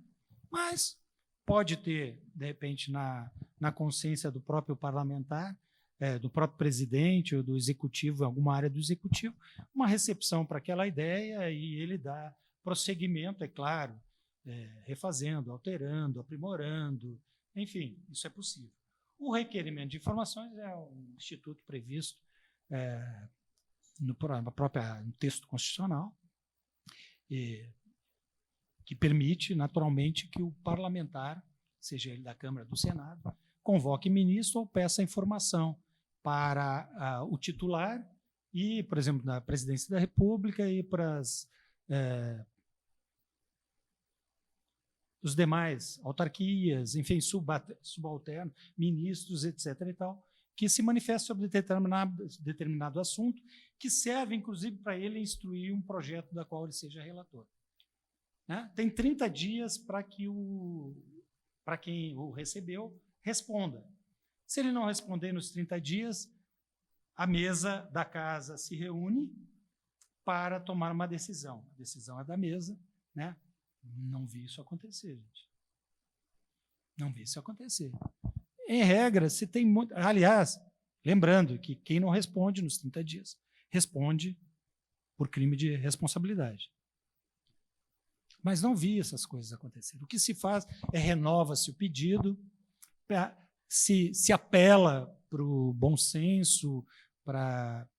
Mas pode ter, de repente, na consciência do próprio parlamentar, do próprio presidente ou do executivo, alguma área do executivo, uma recepção para aquela ideia e ele dá prosseguimento, é claro, refazendo, alterando, aprimorando, enfim, isso é possível. O requerimento de informações é um instituto previsto no texto constitucional, que permite, naturalmente, que o parlamentar, seja ele da Câmara ou do Senado, convoque ministro ou peça informação para o titular e, por exemplo, da Presidência da República e para os demais autarquias, enfim, subalternos, ministros, etc. e tal, que se manifestam sobre determinado assunto, que serve, inclusive, para ele instruir um projeto da qual ele seja relator. Né? Tem 30 dias para quem o recebeu responda. Se ele não responder nos 30 dias, a mesa da casa se reúne para tomar uma decisão. A decisão é da mesa, né? Não vi isso acontecer, gente. Não vi isso acontecer. Em regra, se tem muito. Aliás, lembrando que quem não responde nos 30 dias responde por crime de responsabilidade. Mas não vi essas coisas acontecerem. O que se faz é renova-se o pedido, se apela para o bom senso, para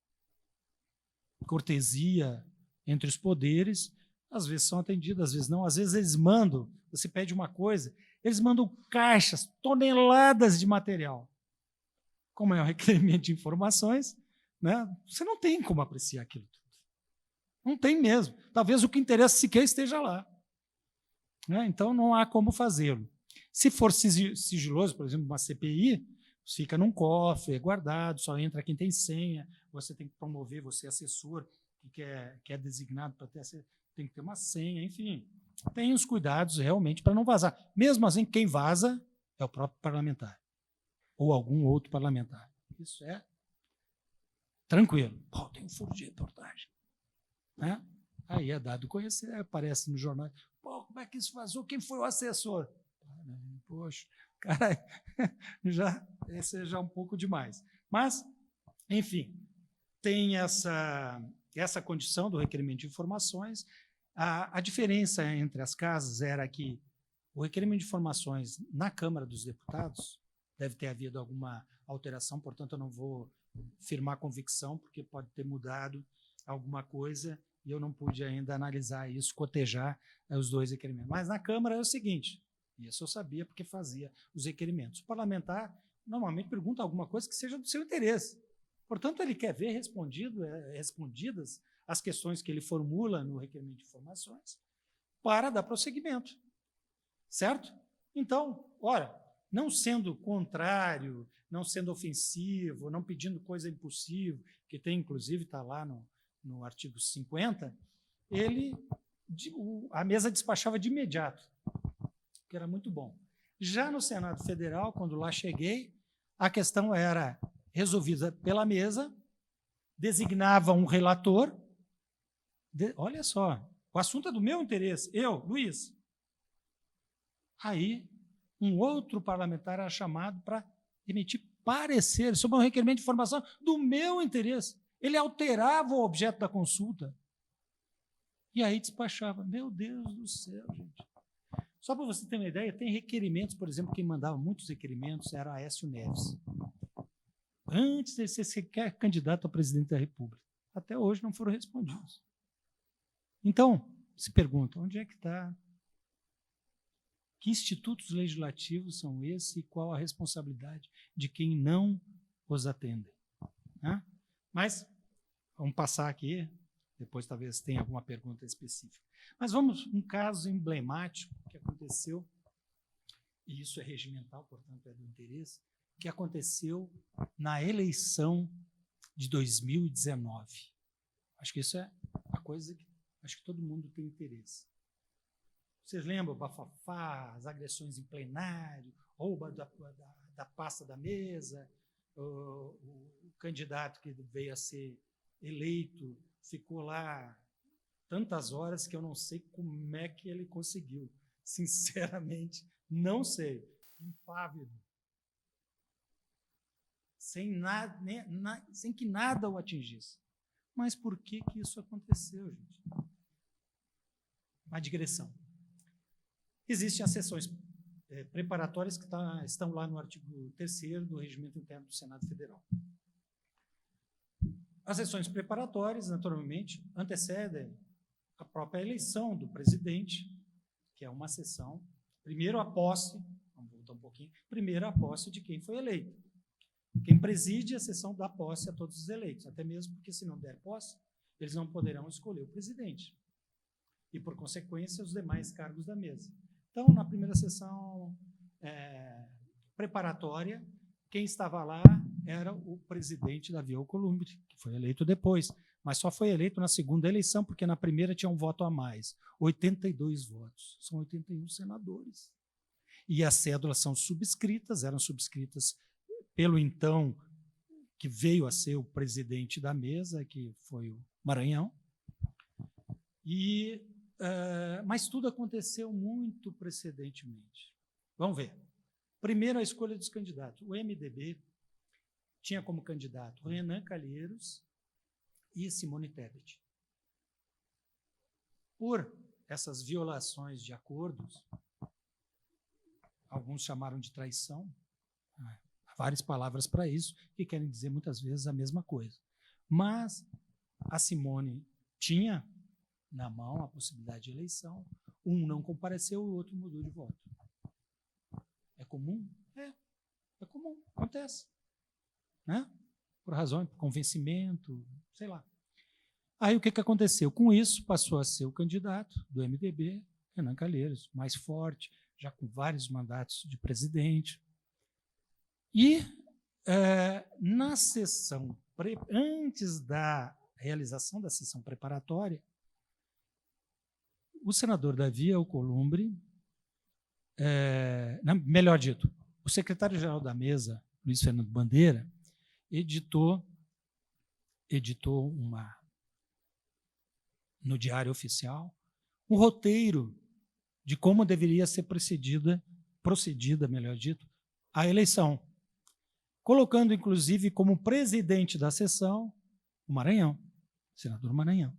cortesia entre os poderes. Às vezes são atendidos, às vezes não. Às vezes eles mandam, você pede uma coisa, eles mandam caixas, toneladas de material. Como é um requerimento de informações, né, você não tem como apreciar aquilo tudo. Não tem mesmo. Talvez o que interessa sequer esteja lá. Né? Então, não há como fazê-lo. Se for sigiloso, por exemplo, uma CPI, fica num cofre, é guardado, só entra quem tem senha, você tem que promover, você é assessor, que é designado para ter, tem que ter uma senha, enfim. Tem os cuidados realmente para não vazar. Mesmo assim, quem vaza é o próprio parlamentar, ou algum outro parlamentar. Isso é tranquilo. Pô, tem um furo de reportagem. Né? Aí é dado conhecer, aparece no jornal. Pô, como é que isso vazou? Quem foi o assessor? Poxa, cara, esse é já um pouco demais. Mas, enfim, tem essa condição do requerimento de informações. A diferença entre as casas era que o requerimento de informações na Câmara dos Deputados deve ter havido alguma alteração, portanto, eu não vou firmar convicção, porque pode ter mudado alguma coisa e eu não pude ainda analisar isso, cotejar os dois requerimentos. Mas na Câmara é o seguinte, isso eu sabia porque fazia os requerimentos. O parlamentar normalmente pergunta alguma coisa que seja do seu interesse. Portanto, ele quer ver respondidas as questões que ele formula no requerimento de informações para dar prosseguimento. Certo? Então, ora, não sendo contrário, não sendo ofensivo, não pedindo coisa impossível, que tem, inclusive, está lá no artigo 50, a mesa despachava de imediato, que era muito bom. Já no Senado Federal, quando lá cheguei, a questão era resolvida pela mesa, designava um relator, olha só, o assunto é do meu interesse, eu, Luiz. Aí, um outro parlamentar era chamado para emitir parecer sobre um requerimento de informação do meu interesse. Ele alterava o objeto da consulta. E aí despachava. Meu Deus do céu, gente. Só para você ter uma ideia, tem requerimentos, por exemplo, quem mandava muitos requerimentos era Aécio Neves. Antes de ser sequer candidato a presidente da República. Até hoje não foram respondidos. Então, se pergunta, onde é que está? Que institutos legislativos são esses e qual a responsabilidade de quem não os atende? Né? Mas, vamos passar aqui, depois talvez tenha alguma pergunta específica. Mas vamos, um caso emblemático que aconteceu, e isso é regimental, portanto é do interesse, que aconteceu na eleição de 2019. Acho que isso é uma coisa que acho que todo mundo tem interesse. Vocês lembram o bafafá, as agressões em plenário, roubo da pasta da mesa, o candidato que veio a ser eleito ficou lá tantas horas que eu não sei como é que ele conseguiu. Sinceramente, não sei. Impávido. Sem que nada o atingisse. Mas por que isso aconteceu, gente? Uma digressão. Existem as sessões preparatórias que estão lá no artigo 3º do Regimento Interno do Senado Federal. As sessões preparatórias, naturalmente, antecedem a própria eleição do presidente, que é uma sessão, primeiro a posse, vamos voltar um pouquinho, primeiro a posse de quem foi eleito. Quem preside a sessão dá posse a todos os eleitos, até mesmo porque, se não der posse, eles não poderão escolher o presidente. E, por consequência, os demais cargos da mesa. Então, na primeira sessão preparatória, quem estava lá era o presidente Davi Alcolumbre, que foi eleito depois, mas só foi eleito na segunda eleição, porque na primeira tinha um voto a mais, 82 votos, são 81 senadores. E as cédulas são subscritas, eram subscritas pelo então, que veio a ser o presidente da mesa, que foi o Maranhão, mas tudo aconteceu muito precedentemente. Vamos ver. Primeiro, a escolha dos candidatos. O MDB tinha como candidato Renan Calheiros e Simone Tebet. Por essas violações de acordos, alguns chamaram de traição, há várias palavras para isso, que querem dizer muitas vezes a mesma coisa. Mas a Simone tinha na mão a possibilidade de eleição, um não compareceu, o outro mudou de voto. É comum? É comum, acontece. Né? Por razão, por convencimento, sei lá. Aí o que aconteceu? Com isso, passou a ser o candidato do MDB, Renan Calheiros, mais forte, já com vários mandatos de presidente. E Na sessão, antes da realização da sessão preparatória, o senador Davi Alcolumbre, melhor dito, o secretário-geral da mesa, Luiz Fernando Bandeira, editou no Diário Oficial um roteiro de como deveria ser procedida, melhor dito, a eleição, colocando, inclusive, como presidente da sessão o Maranhão, o senador Maranhão.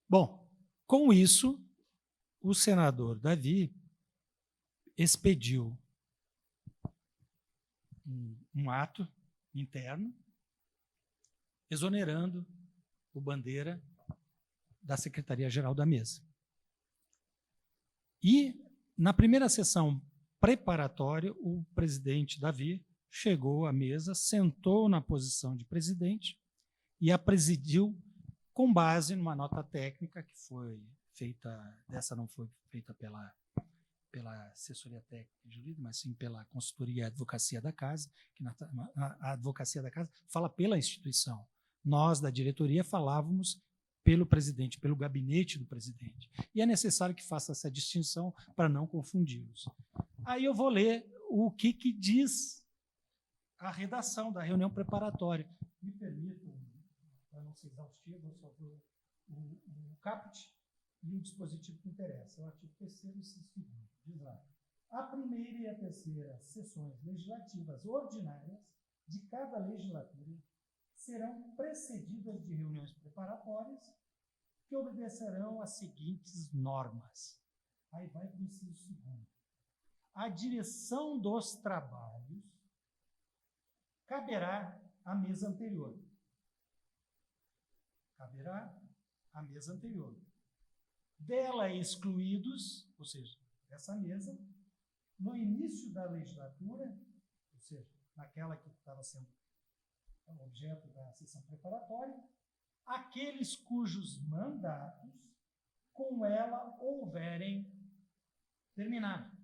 Bom, com isso, o senador Davi expediu um ato interno exonerando o Bandeira da Secretaria-Geral da Mesa. E, na primeira sessão preparatória, o presidente Davi chegou à mesa, sentou na posição de presidente e a presidiu com base numa nota técnica que foi feita, dessa não foi feita pela assessoria técnica e jurídica, mas sim pela consultoria e advocacia da casa, que a advocacia da casa fala pela instituição. Nós, da diretoria, falávamos pelo presidente, pelo gabinete do presidente. E é necessário que faça essa distinção para não confundi-los. Aí eu vou ler o que diz a redação da reunião preparatória. Me permitam, para não ser exaustivo, só o caput e o dispositivo que interessa. O artigo 3º e 6º. Diz lá: a primeira e a terceira sessões legislativas ordinárias de cada legislatura serão precedidas de reuniões preparatórias que obedecerão às seguintes normas. Aí vai para o inciso 2º. A direção dos trabalhos caberá à mesa anterior. Caberá à mesa anterior. Dela excluídos, ou seja, dessa mesa, no início da legislatura, ou seja, naquela que estava sendo objeto da sessão preparatória, aqueles cujos mandatos com ela houverem terminado,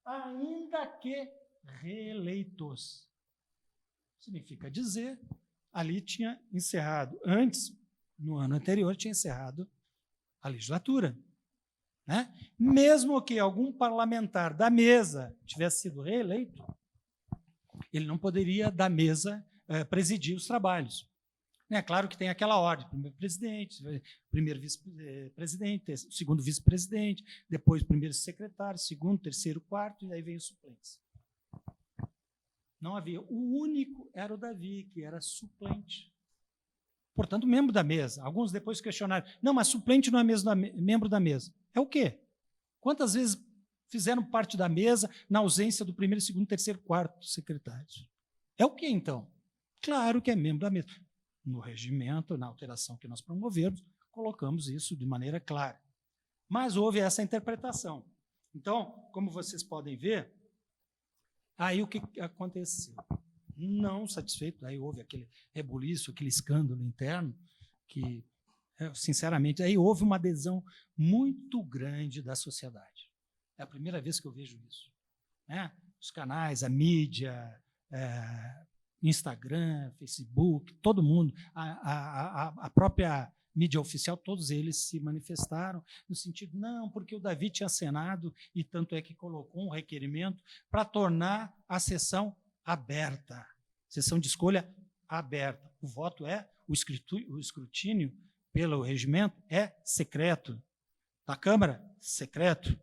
ainda que reeleitos. Significa dizer, ali tinha encerrado, antes, no ano anterior, tinha encerrado a legislatura. Né? Mesmo que algum parlamentar da mesa tivesse sido reeleito, ele não poderia, da mesa, presidir os trabalhos. É claro que tem aquela ordem: primeiro presidente, primeiro vice-presidente, segundo vice-presidente, depois primeiro secretário, segundo, terceiro, quarto, e aí vem os suplentes. Não havia. O único era o Davi, que era suplente. Portanto, membro da mesa. Alguns depois questionaram: não, mas suplente não é membro da mesa. É o quê? Quantas vezes fizeram parte da mesa na ausência do primeiro, segundo, terceiro, quarto secretários? É o quê, então? Claro que é membro da mesa. No regimento, na alteração que nós promovemos, colocamos isso de maneira clara. Mas houve essa interpretação. Então, como vocês podem ver, aí o que aconteceu? Não satisfeito, aí houve aquele rebuliço, aquele escândalo interno, que, sinceramente, aí houve uma adesão muito grande da sociedade. É a primeira vez que eu vejo isso. Né? Os canais, a mídia, Instagram, Facebook, todo mundo, a própria mídia oficial, todos eles se manifestaram no sentido, não, porque o Davi tinha assinado, e tanto é que colocou um requerimento para tornar a sessão aberta, sessão de escolha aberta. O voto o escrutínio pelo regimento é secreto. Da Câmara, secreto.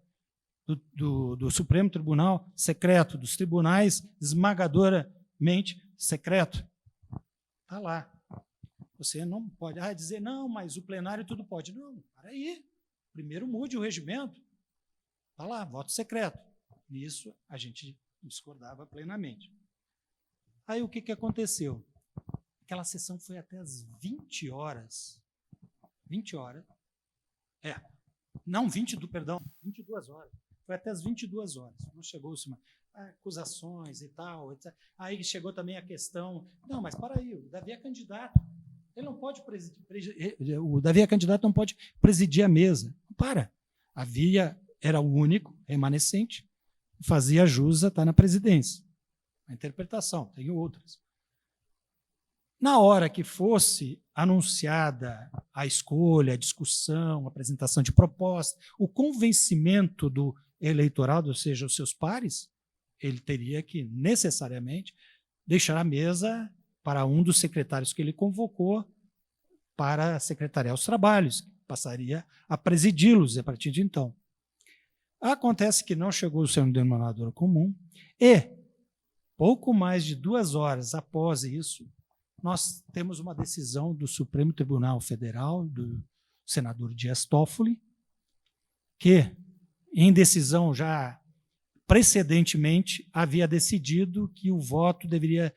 Do Supremo Tribunal, secreto. Dos tribunais, esmagadoramente secreto. Está lá. Você não pode dizer, não, mas o plenário tudo pode. Não, para aí. Primeiro mude o regimento. Está lá, voto secreto. Nisso a gente discordava plenamente. Aí o que aconteceu? Aquela sessão foi até às 20 horas. 20 horas. Não, 22 horas. Foi até às 22 horas. Não chegou-se acusações e tal, etc. Aí chegou também a questão, não, mas para aí, o Davi é candidato. Ele não pode o Davi é candidato, não pode presidir a mesa. Para. Era o único remanescente. fazia jus a estar na presidência. A interpretação, tem outras. Na hora que fosse anunciada a escolha, a discussão, a apresentação de proposta, o convencimento do eleitorado, ou seja, os seus pares, ele teria que, necessariamente, deixar a mesa para um dos secretários que ele convocou para secretariar os trabalhos, passaria a presidi-los a partir de então. Acontece que não chegou o seu denominador comum e, pouco mais de 2 horas após isso, nós temos uma decisão do Supremo Tribunal Federal, do senador Dias Toffoli, que, em decisão já precedentemente, havia decidido que o voto deveria,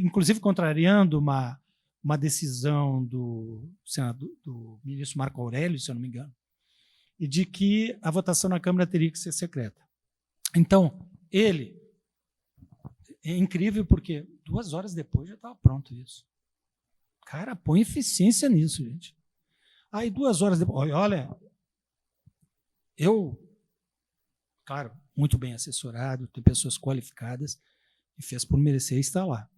inclusive contrariando uma decisão do senador, do ministro Marco Aurélio, se eu não me engano, e de que a votação na Câmara teria que ser secreta. Então, ele... É incrível porque 2 horas depois já estava pronto isso. Cara, põe eficiência nisso, gente. Aí 2 horas depois, olha, eu, claro, muito bem assessorado, tem pessoas qualificadas, e fez por merecer estar lá.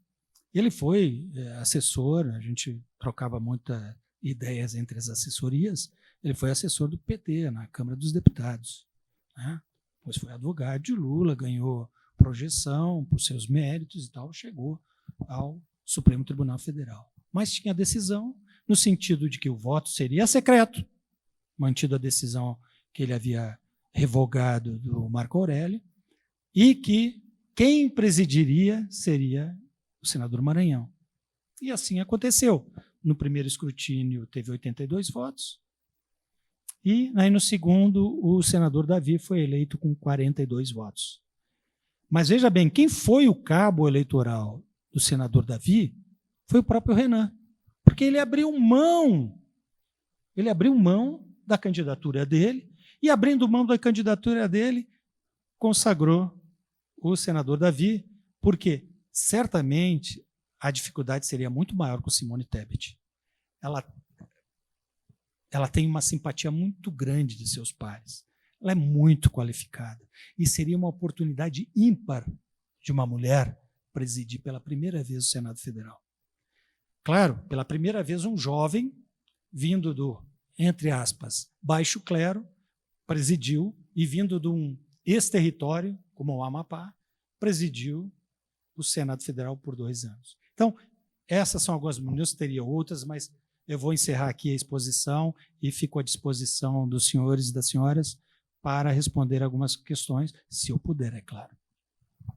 Ele foi assessor, a gente trocava muitas ideias entre as assessorias, ele foi assessor do PT na Câmara dos Deputados, né? Depois foi advogado de Lula, ganhou projeção por seus méritos e tal, chegou ao Supremo Tribunal Federal. Mas tinha a decisão no sentido de que o voto seria secreto, mantido a decisão que ele havia revogado do Marco Aurélio, e que quem presidiria seria o senador Maranhão. E assim aconteceu. No primeiro escrutínio teve 82 votos, e aí no segundo o senador Davi foi eleito com 42 votos. Mas veja bem, quem foi o cabo eleitoral do senador Davi foi o próprio Renan, porque ele abriu mão da candidatura dele, e abrindo mão da candidatura dele, consagrou o senador Davi, porque certamente a dificuldade seria muito maior com Simone Tebet. Ela tem uma simpatia muito grande de seus pares. Ela é muito qualificada. E seria uma oportunidade ímpar de uma mulher presidir pela primeira vez o Senado Federal. Claro, pela primeira vez um jovem, vindo do, entre aspas, baixo clero, presidiu, e vindo de um ex-território, como o Amapá, presidiu o Senado Federal por 2 anos. Então, essas são algumas minúcias, teria outras, mas eu vou encerrar aqui a exposição e fico à disposição dos senhores e das senhoras para responder algumas questões, se eu puder, é claro.